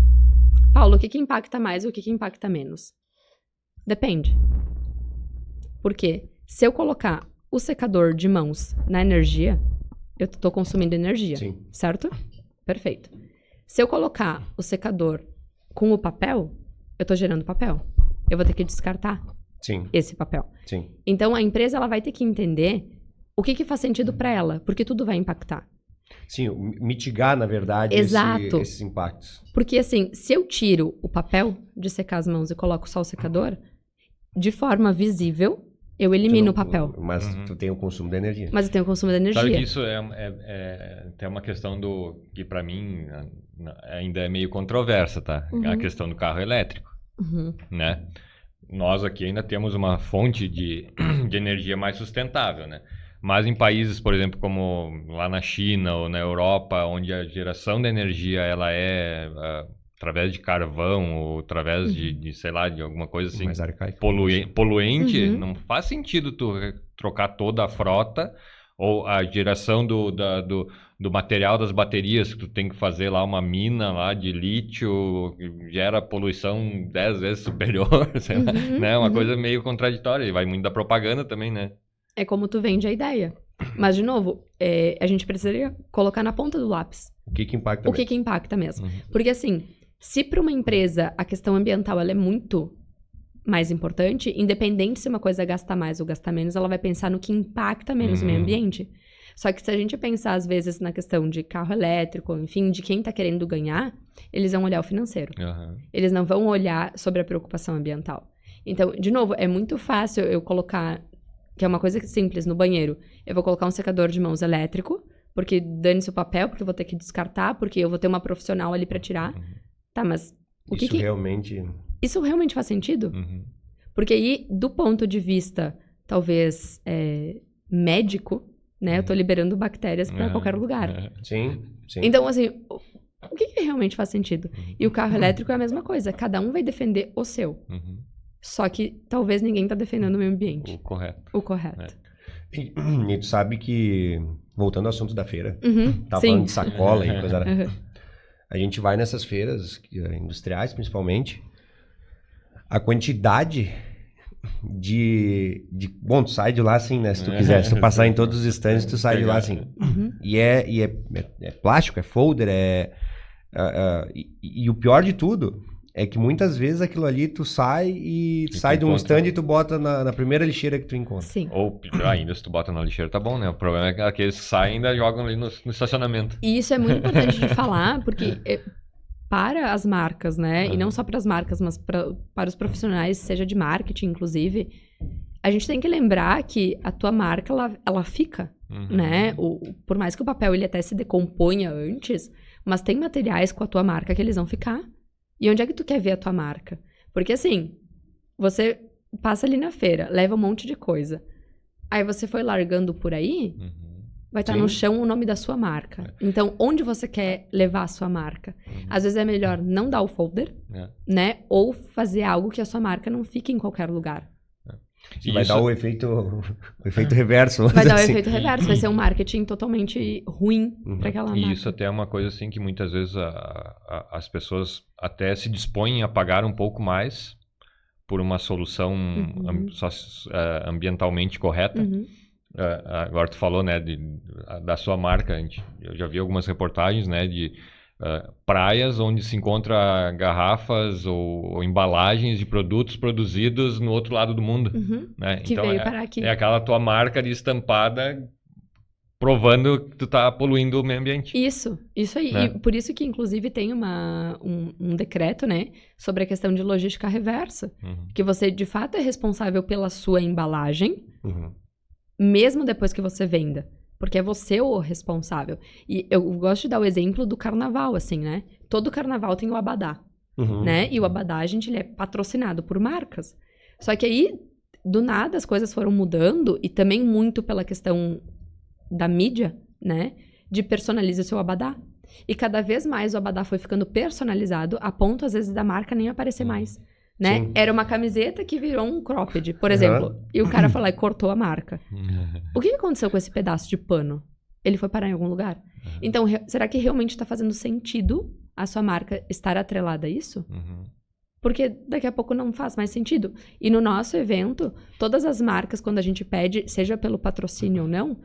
Paulo, o que impacta mais e o que impacta menos? Depende. Por quê? Se eu colocar o secador de mãos na energia, eu tô consumindo energia, certo? Perfeito. Se eu colocar o secador com o papel, eu tô gerando papel. Eu vou ter que descartar esse papel. Então, a empresa ela vai ter que entender o que faz sentido para ela, porque tudo vai impactar. Sim, mitigar, na verdade, esses impactos. Porque, assim, se eu tiro o papel de secar as mãos e coloco só o secador, de forma visível, eu elimino o papel. Mas tu tem o consumo da energia. Mas eu tenho o consumo da energia. Sabe que isso tem uma questão que para mim ainda é meio controversa, tá? A questão do carro elétrico, né? Nós aqui ainda temos uma fonte de energia mais sustentável, né? Mas em países, por exemplo, como lá na China ou na Europa, onde a geração da energia ela é através de carvão ou através sei lá, de alguma coisa assim, poluente, não faz sentido tu trocar toda a frota ou a geração do material das baterias, que tu tem que fazer lá uma mina lá de lítio, que gera poluição 10 vezes superior, sei lá, né? Uma coisa meio contraditória, e vai muito da propaganda também, né? É como tu vende a ideia. Mas, de novo, a gente precisaria colocar na ponta do lápis. O que impacta O mesmo? que impacta mesmo. Porque, assim, se para uma empresa a questão ambiental ela é muito mais importante, independente se uma coisa gasta mais ou gasta menos, ela vai pensar no que impacta menos o meio ambiente. Só que se a gente pensar, às vezes, na questão de carro elétrico, enfim, de quem tá querendo ganhar, eles vão olhar o financeiro. Eles não vão olhar sobre a preocupação ambiental. Então, de novo, é muito fácil eu colocar, que é uma coisa simples, no banheiro. Eu vou colocar um secador de mãos elétrico, porque dane-se o papel, porque eu vou ter que descartar, porque eu vou ter uma profissional ali pra tirar. Tá, mas o que realmente... Isso realmente faz sentido? Porque aí, do ponto de vista, talvez, médico, né? Eu tô liberando bactérias pra qualquer lugar. Sim. Então, assim, o que realmente faz sentido? E o carro elétrico é a mesma coisa. Cada um vai defender o seu. Só que talvez ninguém tá defendendo o meio ambiente. O correto. E tu sabe que, voltando ao assunto da feira, tava sim. falando de sacola e coisa... A gente vai nessas feiras industriais, principalmente, a quantidade de... Bom, tu sai de lá assim, né? Se tu quiser. Se tu passar em todos os stands, tu sai de lá assim. E é plástico, é folder, e o pior de tudo é que muitas vezes aquilo ali tu sai e sai de um stand e tu bota na primeira lixeira que tu encontra. Sim. Ou ainda, se tu bota na lixeira, tá bom, né? O problema é que aqueles que saem e ainda jogam ali no estacionamento. E isso é muito importante de falar, porque para as marcas, né? E não só para as marcas, mas para os profissionais, seja de marketing, inclusive, a gente tem que lembrar que a tua marca, ela fica, né? Por mais que o papel ele até se decomponha antes, mas tem materiais com a tua marca que eles vão ficar. E onde é que tu quer ver a tua marca? Porque assim, você passa ali na feira, leva um monte de coisa. Aí você foi largando por aí, vai estar no chão o nome da sua marca. Então, onde você quer levar a sua marca? Às vezes é melhor não dar o folder, né? Ou fazer algo que a sua marca não fique em qualquer lugar. Vai dar o efeito reverso. Vai dar o efeito reverso, vai ser um marketing totalmente ruim para aquela marca. E isso até é uma coisa assim que muitas vezes as pessoas até se dispõem a pagar um pouco mais por uma solução ambientalmente correta. Agora tu falou, né, da sua marca. Eu já vi algumas reportagens, né, de praias onde se encontra garrafas ou embalagens de produtos produzidos no outro lado do mundo, né? Que então veio parar aqui. É aquela tua marca ali estampada provando que tu tá poluindo o meio ambiente. Isso aí. Né? E por isso que, inclusive, tem um decreto, né, sobre a questão de logística reversa. Que você, de fato, é responsável pela sua embalagem, mesmo depois que você venda. Porque é você o responsável. E eu gosto de dar o exemplo do carnaval, assim, né? Todo carnaval tem o abadá, né? E o abadá, gente, ele é patrocinado por marcas. Só que aí, do nada, as coisas foram mudando. E também muito pela questão da mídia, né? De personalizar o seu abadá. E cada vez mais o abadá foi ficando personalizado, a ponto, às vezes, da marca nem aparecer mais. Né? Era uma camiseta que virou um cropped, por exemplo. E o cara foi lá e cortou a marca. O que aconteceu com esse pedaço de pano? Ele foi parar em algum lugar? Então, será que realmente está fazendo sentido a sua marca estar atrelada a isso? Porque daqui a pouco não faz mais sentido. E no nosso evento, todas as marcas, quando a gente pede, seja pelo patrocínio ou não,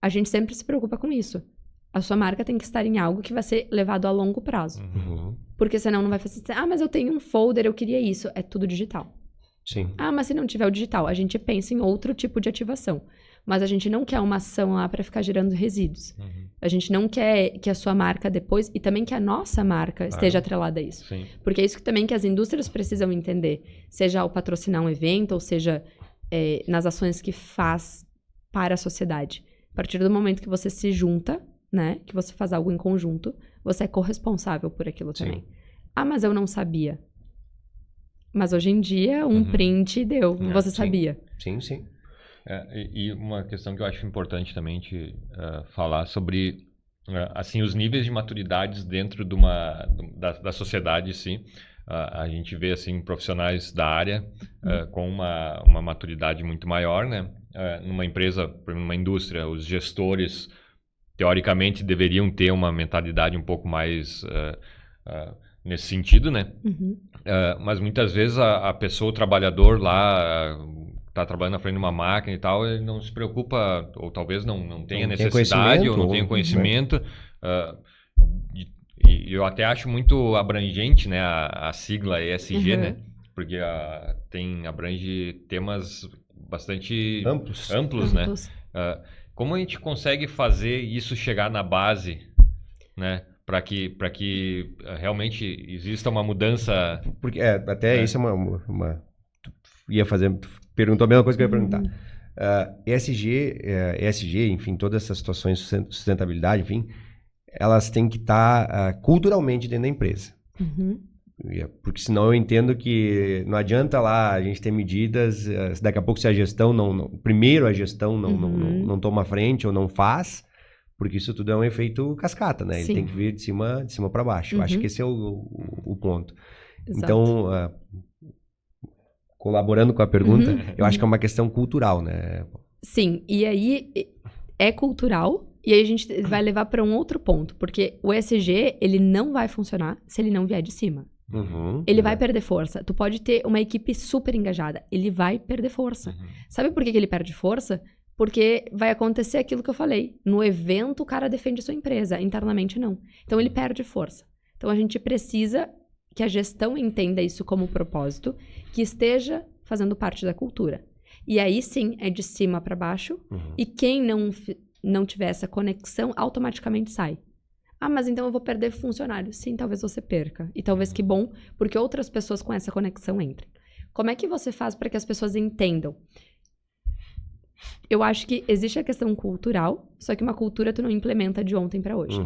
a gente sempre se preocupa com isso. A sua marca tem que estar em algo que vai ser levado a longo prazo. Porque senão não vai fazer... mas eu tenho um folder, eu queria isso. É tudo digital. Sim. Mas se não tiver o digital, a gente pensa em outro tipo de ativação. Mas a gente não quer uma ação lá para ficar gerando resíduos. A gente não quer que a sua marca depois... E também que a nossa marca esteja atrelada a isso. Sim. Porque é isso que também que as indústrias precisam entender. Seja ao patrocinar um evento, ou seja, nas ações que faz para a sociedade. A partir do momento que você se junta... né? Que você faz algo em conjunto, você é corresponsável por aquilo também. Mas eu não sabia. Mas hoje em dia, um print deu. Você sabia. Sim. E uma questão que eu acho importante também falar sobre assim, os níveis de maturidades dentro da sociedade, sim. A gente vê assim, profissionais da área com uma maturidade muito maior, né? Numa empresa, numa indústria, os gestores teoricamente deveriam ter uma mentalidade um pouco mais nesse sentido, né? Mas muitas vezes a pessoa, o trabalhador lá, está trabalhando na frente de uma máquina e tal, ele não se preocupa, ou talvez não tenha necessidade, ou não tenha conhecimento. E eu até acho muito abrangente, né, a sigla ESG, né? Porque abrange temas bastante amplos, né? Como a gente consegue fazer isso chegar na base, né? Para que realmente exista uma mudança... Porque isso é uma... Perguntou a mesma coisa que eu ia perguntar. ESG, enfim, todas essas situações de sustentabilidade, enfim, elas têm que estar culturalmente dentro da empresa. Porque senão eu entendo que não adianta lá a gente ter medidas, daqui a pouco se a gestão primeiro a gestão não toma frente ou não faz, porque isso tudo é um efeito cascata, né? Ele tem que vir de cima para baixo. Eu acho que esse é o ponto. Exato. Então, colaborando com a pergunta, eu acho que é uma questão cultural, né? Sim, e aí é cultural, e aí a gente vai levar para um outro ponto, porque o ESG, ele não vai funcionar se ele não vier de cima. Ele vai perder força. Tu pode ter uma equipe super engajada, ele vai perder força. Sabe por que ele perde força? Porque vai acontecer aquilo que eu falei. No evento, o cara defende a sua empresa, internamente não. Então, ele perde força. Então, a gente precisa que a gestão entenda isso como propósito, que esteja fazendo parte da cultura. E aí, sim, é de cima para baixo, e quem não tiver essa conexão, automaticamente sai. Ah, mas então eu vou perder funcionário. Sim, talvez você perca. E talvez que bom, porque outras pessoas com essa conexão entrem. Como é que você faz para que as pessoas entendam? Eu acho que existe a questão cultural, só que uma cultura tu não implementa de ontem para hoje.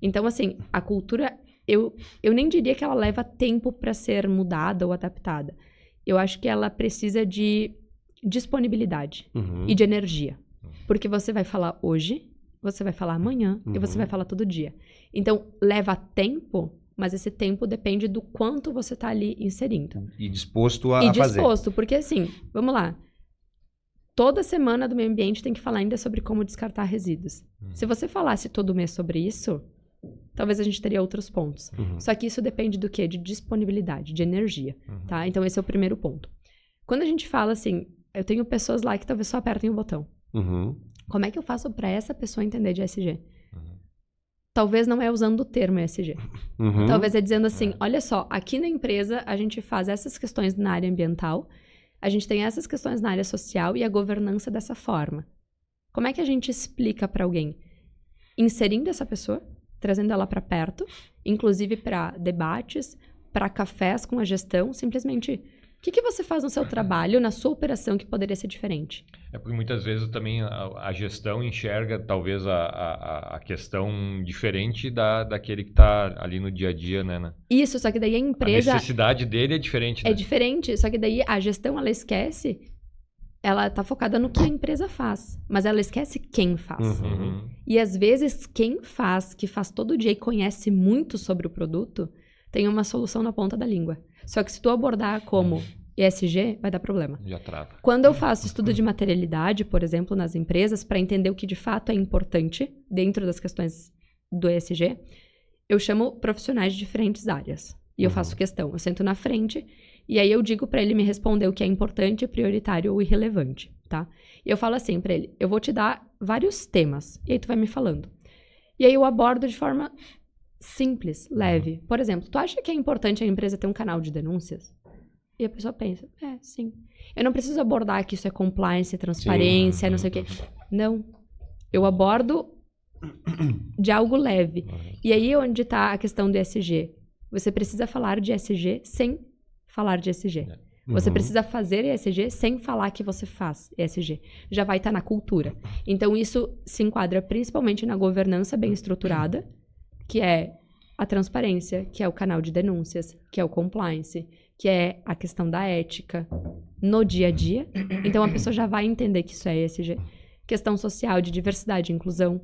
Então, assim, a cultura, eu nem diria que ela leva tempo para ser mudada ou adaptada. Eu acho que ela precisa de disponibilidade e de energia. Porque você vai falar hoje, você vai falar amanhã e você vai falar todo dia. Então, leva tempo, mas esse tempo depende do quanto você está ali inserindo. E disposto a fazer. Porque assim, vamos lá. Toda semana do meio ambiente tem que falar ainda sobre como descartar resíduos. Se você falasse todo mês sobre isso, talvez a gente teria outros pontos. Só que isso depende do quê? De disponibilidade, de energia, tá? Então, esse é o primeiro ponto. Quando a gente fala assim, eu tenho pessoas lá que talvez só apertem o botão. Como é que eu faço para essa pessoa entender de ESG? Talvez não é usando o termo ESG. Talvez é dizendo assim, olha só, aqui na empresa a gente faz essas questões na área ambiental, a gente tem essas questões na área social e a governança dessa forma. Como é que a gente explica para alguém? Inserindo essa pessoa, trazendo ela para perto, inclusive para debates, para cafés com a gestão, simplesmente... O que você faz no seu trabalho, na sua operação, que poderia ser diferente? É porque muitas vezes também a gestão enxerga talvez a questão diferente daquele que está ali no dia a dia, né? Isso, só que daí a empresa... A necessidade dele é diferente, né? É diferente, só que daí a gestão, ela esquece... Ela está focada no que a empresa faz, mas ela esquece quem faz. E às vezes quem faz, que faz todo dia e conhece muito sobre o produto, tem uma solução na ponta da língua. Só que se tu abordar como ESG, vai dar problema. Já trava. Quando eu faço estudo de materialidade, por exemplo, nas empresas, para entender o que de fato é importante dentro das questões do ESG, eu chamo profissionais de diferentes áreas. E eu faço questão. Eu sento na frente e aí eu digo para ele me responder o que é importante, prioritário ou irrelevante, tá? E eu falo assim para ele, eu vou te dar vários temas, e aí tu vai me falando. E aí eu abordo de forma simples, leve. Por exemplo, tu acha que é importante a empresa ter um canal de denúncias? E a pessoa pensa, sim. Eu não preciso abordar que isso é compliance, transparência, não sei o quê. Não. Eu abordo de algo leve. E aí onde está a questão do ESG? Você precisa falar de ESG sem falar de ESG. Você precisa fazer ESG sem falar que você faz ESG. Já vai estar na cultura. Então, isso se enquadra principalmente na governança bem estruturada, que é a transparência, que é o canal de denúncias, que é o compliance, que é a questão da ética no dia a dia. Então, a pessoa já vai entender que isso é ESG. Questão social de diversidade e inclusão.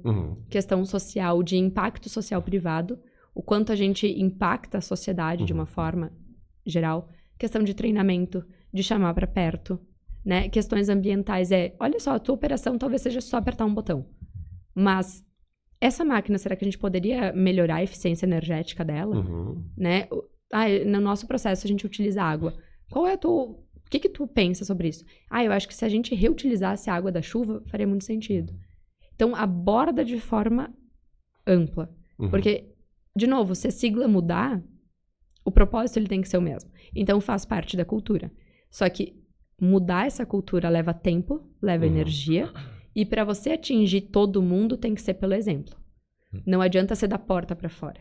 Questão social de impacto social privado. O quanto a gente impacta a sociedade de uma forma geral. Questão de treinamento, de chamar para perto, né? Questões ambientais olha só, a tua operação talvez seja só apertar um botão. Mas essa máquina, será que a gente poderia melhorar a eficiência energética dela? Né? No nosso processo a gente utiliza água. Qual é o que tu pensa sobre isso? Eu acho que se a gente reutilizasse a água da chuva, faria muito sentido. Então, aborda de forma ampla. Porque, de novo, se a sigla mudar, o propósito ele tem que ser o mesmo. Então, faz parte da cultura. Só que mudar essa cultura leva tempo, leva energia, e para você atingir todo mundo tem que ser pelo exemplo. Não adianta ser da porta para fora.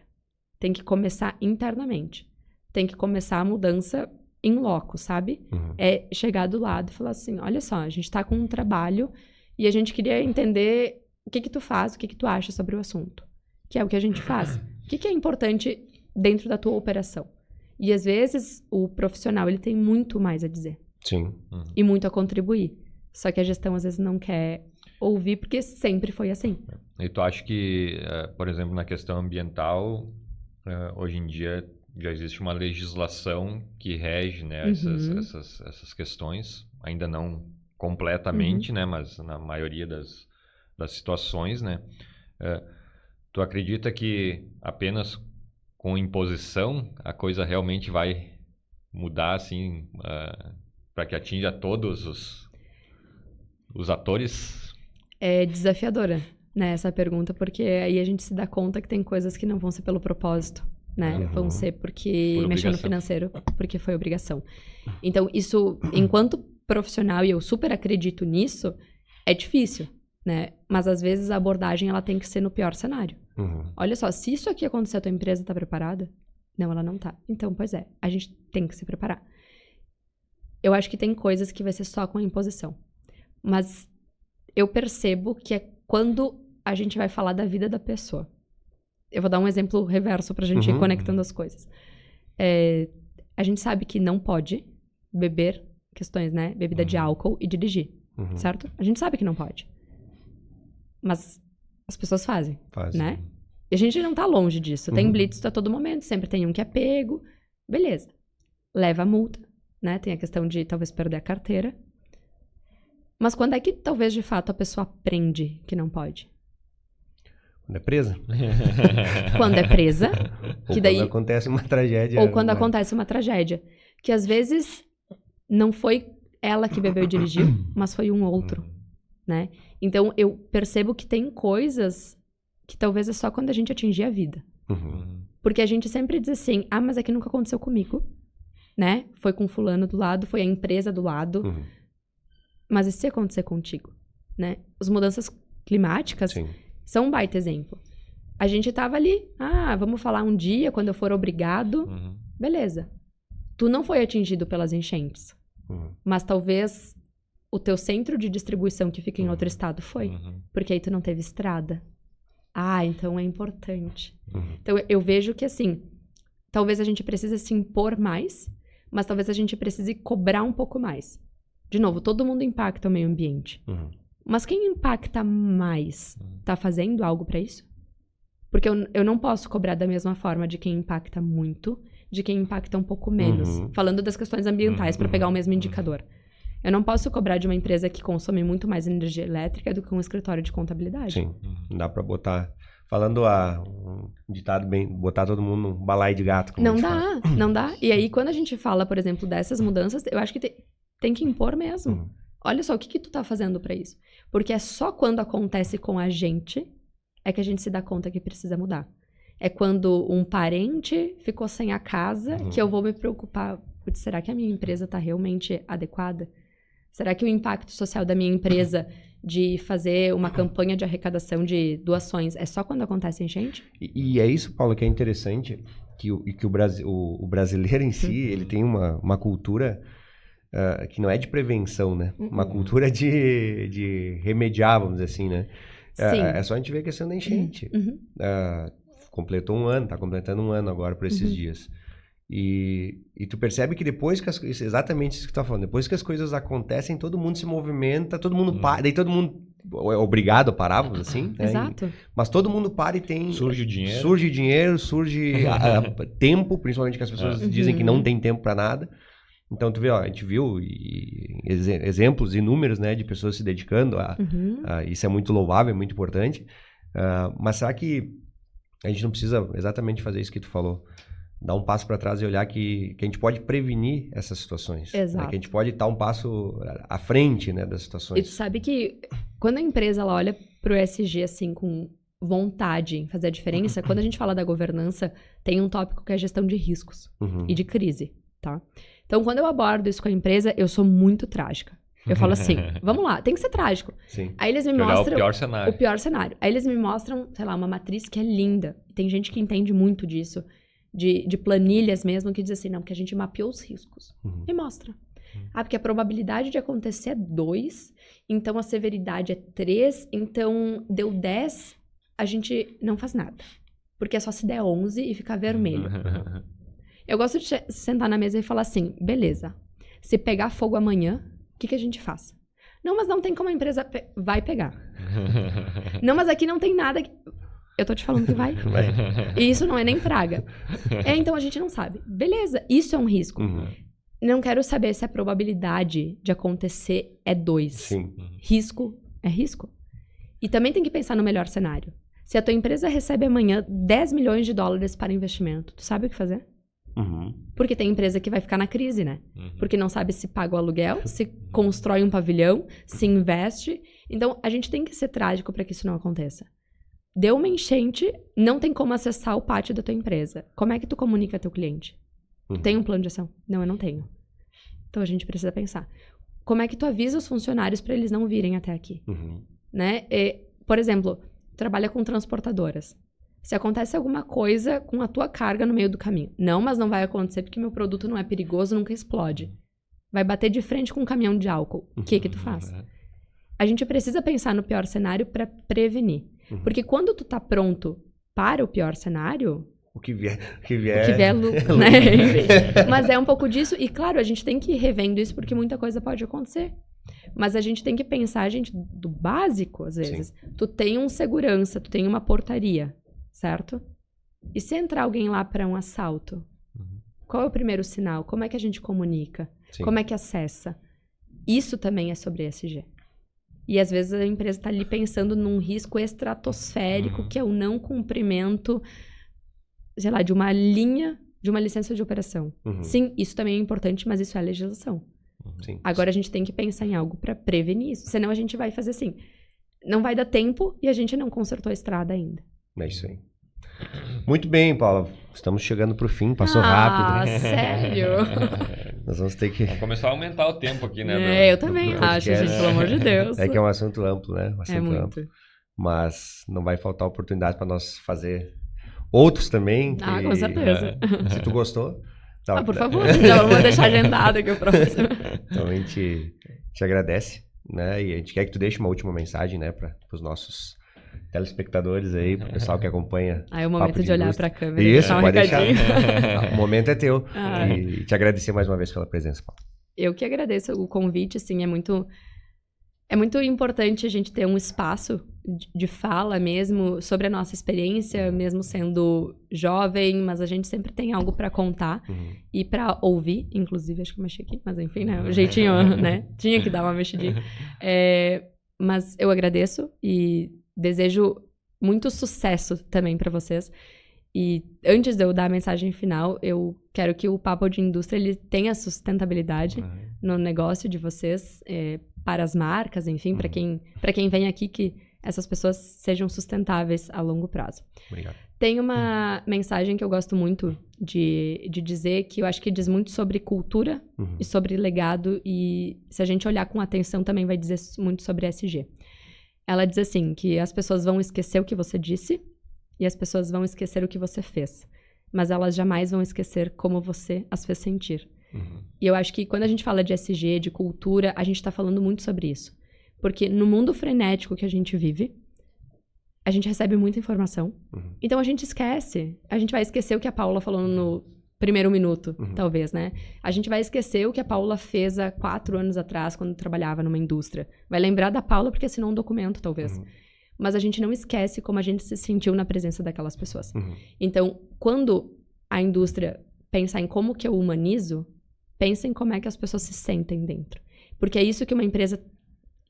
Tem que começar internamente. Tem que começar a mudança em loco, sabe? É chegar do lado e falar assim, olha só, a gente tá com um trabalho e a gente queria entender o que tu faz, o que tu acha sobre o assunto. Que é o que a gente faz. O que é importante dentro da tua operação? E às vezes o profissional ele tem muito mais a dizer. Sim. E muito a contribuir. Só que a gestão às vezes não quer ouvir porque sempre foi assim. E tu acha que, por exemplo, na questão ambiental, hoje em dia já existe uma legislação que rege, né, essas questões, ainda não completamente, né, mas na maioria das situações, né? Tu acredita que apenas com imposição a coisa realmente vai mudar, assim, para que atinja todos os atores? É desafiadora, né, essa pergunta, porque aí a gente se dá conta que tem coisas que não vão ser pelo propósito, né? Vão ser porque mexeu no financeiro, porque foi obrigação. Então, isso, enquanto profissional, e eu super acredito nisso, é difícil, né? Mas às vezes a abordagem ela tem que ser no pior cenário. Olha só, se isso aqui acontecer, a tua empresa tá preparada? Não, ela não tá. Então, pois é, a gente tem que se preparar. Eu acho que tem coisas que vai ser só com a imposição. Mas eu percebo que é quando a gente vai falar da vida da pessoa. Eu vou dar um exemplo reverso pra gente ir conectando as coisas. A gente sabe que não pode beber questões, né? Bebida de álcool e dirigir, certo? A gente sabe que não pode. Mas as pessoas fazem, né? E a gente não tá longe disso. Tem blitz a todo momento, sempre tem um que é pego. Beleza. Leva a multa, né? Tem a questão de talvez perder a carteira. Mas quando é que talvez de fato a pessoa aprende que não pode? Quando é presa? Quando é presa. Que daí... quando acontece uma tragédia. Ou quando acontece uma tragédia. Que às vezes não foi ela que bebeu e dirigiu, mas foi um outro, né? Então eu percebo que tem coisas que talvez é só quando a gente atingir a vida. Porque a gente sempre diz assim, mas é que nunca aconteceu comigo, né? Foi com fulano do lado, foi a empresa do lado. Mas e se acontecer contigo, né? As mudanças climáticas são um baita exemplo. A gente tava ali, vamos falar um dia, quando eu for obrigado. Beleza. Tu não foi atingido pelas enchentes. Mas talvez o teu centro de distribuição que fica em outro estado foi. Porque aí tu não teve estrada. Então é importante. Então eu vejo que assim, talvez a gente precise se impor mais, mas talvez a gente precise cobrar um pouco mais. De novo, todo mundo impacta o meio ambiente. Mas quem impacta mais tá fazendo algo para isso? Porque eu não posso cobrar da mesma forma de quem impacta muito, de quem impacta um pouco menos. Falando das questões ambientais, para pegar o mesmo indicador. Eu não posso cobrar de uma empresa que consome muito mais energia elétrica do que um escritório de contabilidade. Sim, não dá para botar... Falando um ditado bem, botar todo mundo num balaio de gato. Não dá, não dá. E aí, quando a gente fala, por exemplo, dessas mudanças, eu acho que tem que impor mesmo. Olha só, o que tu tá fazendo pra isso? Porque é só quando acontece com a gente é que a gente se dá conta que precisa mudar. É quando um parente ficou sem a casa que eu vou me preocupar. Putz, será que a minha empresa tá realmente adequada? Será que o impacto social da minha empresa de fazer uma campanha de arrecadação de doações é só quando acontece enchente? E é isso, Paulo, que é interessante, que o brasileiro em si, ele tem uma cultura... que não é de prevenção, né? Uma cultura de remediar, vamos dizer assim, né? É só a gente ver a questão da enchente. Completou um ano, tá completando um ano agora por esses dias. E tu percebe que depois que exatamente isso que tu tá falando, depois que as coisas acontecem, todo mundo se movimenta, todo mundo para, daí todo mundo é obrigado a parar, vamos assim. Exato. Mas todo mundo para e tem... Surge o dinheiro. Surge dinheiro, surge tempo, principalmente que as pessoas dizem que não tem tempo para nada. Então, tu vê, a gente viu exemplos inúmeros, né, de pessoas se dedicando isso é muito louvável, é muito importante, Mas será que a gente não precisa exatamente fazer isso que tu falou? Dar um passo para trás e olhar que a gente pode prevenir essas situações. Exato. Né? Que a gente pode estar um passo à frente, né, das situações. E tu sabe que quando a empresa ela olha pro ESG assim com vontade em fazer a diferença, quando a gente fala da governança, tem um tópico que é a gestão de riscos e de crise, tá? Então, quando eu abordo isso com a empresa, eu sou muito trágica. Eu falo assim, vamos lá, tem que ser trágico. Sim. Aí eles me mostram o pior cenário. Aí eles me mostram, sei lá, uma matriz que é linda. Tem gente que entende muito disso, de planilhas mesmo, que diz assim, não, porque a gente mapeou os riscos. E mostra. Porque a probabilidade de acontecer é 2, então a severidade é 3, então deu 10, a gente não faz nada. Porque é só se der 11 e ficar vermelho. Eu gosto de sentar na mesa e falar assim, beleza, se pegar fogo amanhã, o que a gente faz? Não, mas não tem como a empresa vai pegar. Não, mas aqui não tem nada... Eu tô te falando que vai. E isso não é nem praga. Então a gente não sabe. Beleza, isso é um risco. Não quero saber se a probabilidade de acontecer é 2. Sim. Risco é risco. E também tem que pensar no melhor cenário. Se a tua empresa recebe amanhã 10 milhões de dólares para investimento, tu sabe o que fazer? Porque tem empresa que vai ficar na crise, né? Porque não sabe se paga o aluguel, se constrói um pavilhão, se investe. Então, a gente tem que ser trágico para que isso não aconteça. Deu uma enchente, não tem como acessar o pátio da tua empresa. Como é que tu comunica a teu cliente? Tu tem um plano de ação? Não, eu não tenho. Então, a gente precisa pensar. Como é que tu avisa os funcionários para eles não virem até aqui? Né? Por exemplo, trabalha com transportadoras. Se acontece alguma coisa com a tua carga no meio do caminho. Não, mas não vai acontecer porque meu produto não é perigoso, nunca explode. Vai bater de frente com um caminhão de álcool. O que tu faz? A gente precisa pensar no pior cenário para prevenir. Porque quando tu tá pronto para o pior cenário... O que vier é lucro, né? Mas é um pouco disso. E, claro, a gente tem que ir revendo isso porque muita coisa pode acontecer. Mas a gente tem que pensar, do básico, às vezes. Sim. Tu tem um segurança, tu tem uma portaria, certo? E se entrar alguém lá para um assalto? Qual é o primeiro sinal? Como é que a gente comunica? Sim. Como é que acessa? Isso também é sobre ESG. E às vezes a empresa está ali pensando num risco estratosférico, que é o não cumprimento, sei lá, de uma linha, de uma licença de operação. Sim, isso também é importante, mas isso é legislação. Sim. Agora a gente tem que pensar em algo para prevenir isso. Senão a gente vai fazer assim, não vai dar tempo e a gente não consertou a estrada ainda. É isso aí. Muito bem, Paula. Estamos chegando pro fim, passou rápido. Ah, sério? Nós vamos ter que... Vamos começar a aumentar o tempo aqui, né? Eu também acho, gente, pelo amor de Deus. É que é um assunto amplo, né? Muito. Amplo. Mas não vai faltar oportunidade para nós fazer outros também. Com certeza. Se tu gostou... Tá, por favor, já vou deixar agendado aqui o próximo. Então a gente te agradece, né? E a gente quer que tu deixe uma última mensagem, né? Para os nossos telespectadores aí, pro pessoal que acompanha. É o momento de olhar para a câmera. Isso, pode deixar. O momento é teu. E te agradecer mais uma vez pela presença, Paula. Eu que agradeço o convite, assim, é muito importante a gente ter um espaço de fala mesmo sobre a nossa experiência, mesmo sendo jovem, mas a gente sempre tem algo para contar e para ouvir, inclusive, acho que eu mexi aqui, mas enfim, né, o jeitinho, né, tinha que dar uma mexidinha. Mas eu agradeço e desejo muito sucesso também para vocês. E antes de eu dar a mensagem final, eu quero que o Papo de Indústria ele tenha sustentabilidade no negócio de vocês, para as marcas, enfim, para quem vem aqui, que essas pessoas sejam sustentáveis a longo prazo. Obrigado. Tem uma mensagem que eu gosto muito de dizer, que eu acho que diz muito sobre cultura e sobre legado, e se a gente olhar com atenção também vai dizer muito sobre ESG. Ela diz assim, que as pessoas vão esquecer o que você disse e as pessoas vão esquecer o que você fez, mas elas jamais vão esquecer como você as fez sentir. E eu acho que quando a gente fala de ESG, de cultura, a gente está falando muito sobre isso. Porque no mundo frenético que a gente vive, a gente recebe muita informação. Então a gente esquece. A gente vai esquecer o que a Paula falou no primeiro minuto, talvez, né? A gente vai esquecer o que a Paula fez há 4 anos atrás, quando trabalhava numa indústria. Vai lembrar da Paula porque assinou um documento, talvez. Mas a gente não esquece como a gente se sentiu na presença daquelas pessoas. Então, quando a indústria pensar em como que eu humanizo, pensa em como é que as pessoas se sentem dentro. Porque é isso que uma empresa...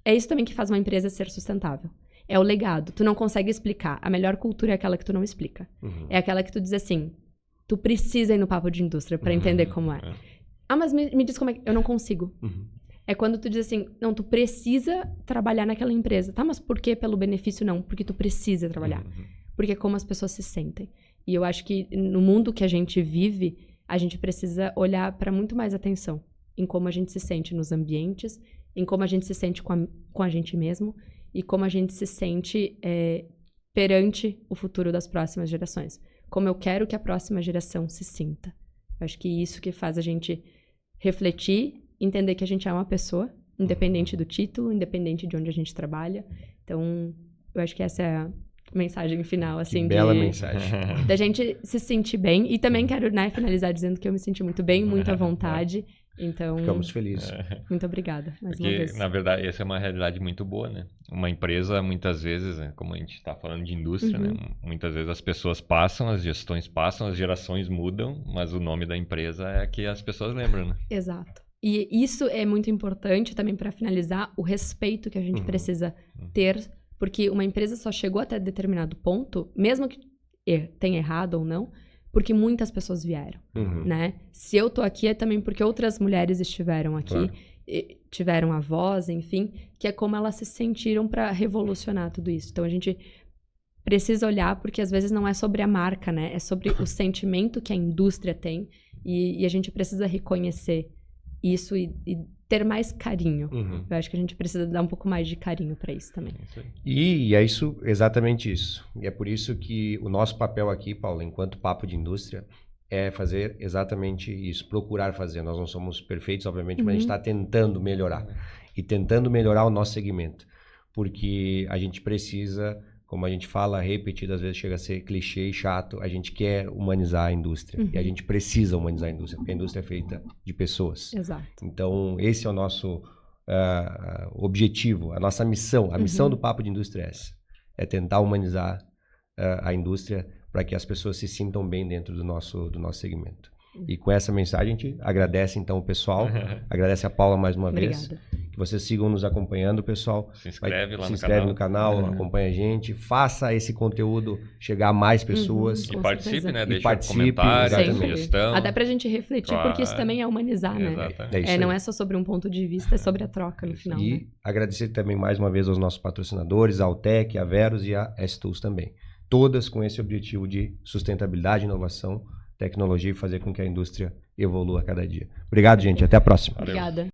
É isso também que faz uma empresa ser sustentável. é o legado. Tu não consegue explicar. A melhor cultura é aquela que tu não explica. É aquela que tu diz assim, tu precisa ir no papo de indústria pra entender como é. Ah, mas me diz como é que... Eu não consigo. É quando tu diz assim, não, tu precisa trabalhar naquela empresa. Tá, mas por que pelo benefício não? Porque tu precisa trabalhar. Porque é como as pessoas se sentem. E eu acho que no mundo que a gente vive, a gente precisa olhar para muito mais atenção em como a gente se sente nos ambientes, em como a gente se sente com a gente mesmo e como a gente se sente perante o futuro das próximas gerações. Como eu quero que a próxima geração se sinta. Eu acho que isso que faz a gente refletir, entender que a gente é uma pessoa, independente do título, independente de onde a gente trabalha. Então, eu acho que essa é a mensagem final, assim, bela mensagem. Da gente se sentir bem. E também quero, né, finalizar dizendo que eu me senti muito bem, muito à vontade. Então, ficamos felizes. Muito obrigada, mais uma Porque, vez. na verdade, essa é uma realidade muito boa, né? Uma empresa, muitas vezes, né, como a gente está falando de indústria, né? Muitas vezes as pessoas passam, as gestões passam, as gerações mudam, mas o nome da empresa é que as pessoas lembram, né? Exato. E isso é muito importante também para finalizar, o respeito que a gente precisa ter, porque uma empresa só chegou até determinado ponto, mesmo que tenha errado ou não, porque muitas pessoas vieram, né? Se eu tô aqui é também porque outras mulheres estiveram aqui, Claro. Tiveram a voz, enfim, que é como elas se sentiram para revolucionar tudo isso. Então a gente precisa olhar, porque às vezes não é sobre a marca, né? É sobre o sentimento que a indústria tem e a gente precisa reconhecer isso e ter mais carinho. Eu acho que a gente precisa dar um pouco mais de carinho para isso também. E é isso, exatamente isso. E é por isso que o nosso papel aqui, Paulo, enquanto Papo de Indústria, é fazer exatamente isso, procurar fazer. Nós não somos perfeitos, obviamente, mas a gente está tentando melhorar. E tentando melhorar o nosso segmento. Porque a gente precisa, como a gente fala repetidas vezes, chega a ser clichê e chato, a gente quer humanizar a indústria. E a gente precisa humanizar a indústria, porque a indústria é feita de pessoas. Exato. Então, esse é o nosso objetivo, a nossa missão. A missão do Papo de Indústria é essa. É tentar humanizar a indústria para que as pessoas se sintam bem dentro do nosso segmento. E com essa mensagem, a gente agradece então o pessoal, agradece a Paula mais uma vez. Que vocês sigam nos acompanhando, pessoal. Se inscreve lá se no inscreve canal. no canal, acompanha a gente, faça esse conteúdo chegar a mais pessoas. E Com participe, certeza. né? E Deixa participe, comentário, exatamente. sugestão. Até pra gente refletir, porque isso também é humanizar, né? Exatamente. É isso Não aí. é só sobre um ponto de vista, é sobre a troca no final, né? E agradecer também mais uma vez aos nossos patrocinadores, a Altec, a Verus e a S-Tools também. Todas com esse objetivo de sustentabilidade, inovação, tecnologia e fazer com que a indústria evolua a cada dia. Obrigado, gente. Até a próxima. Valeu. Obrigada.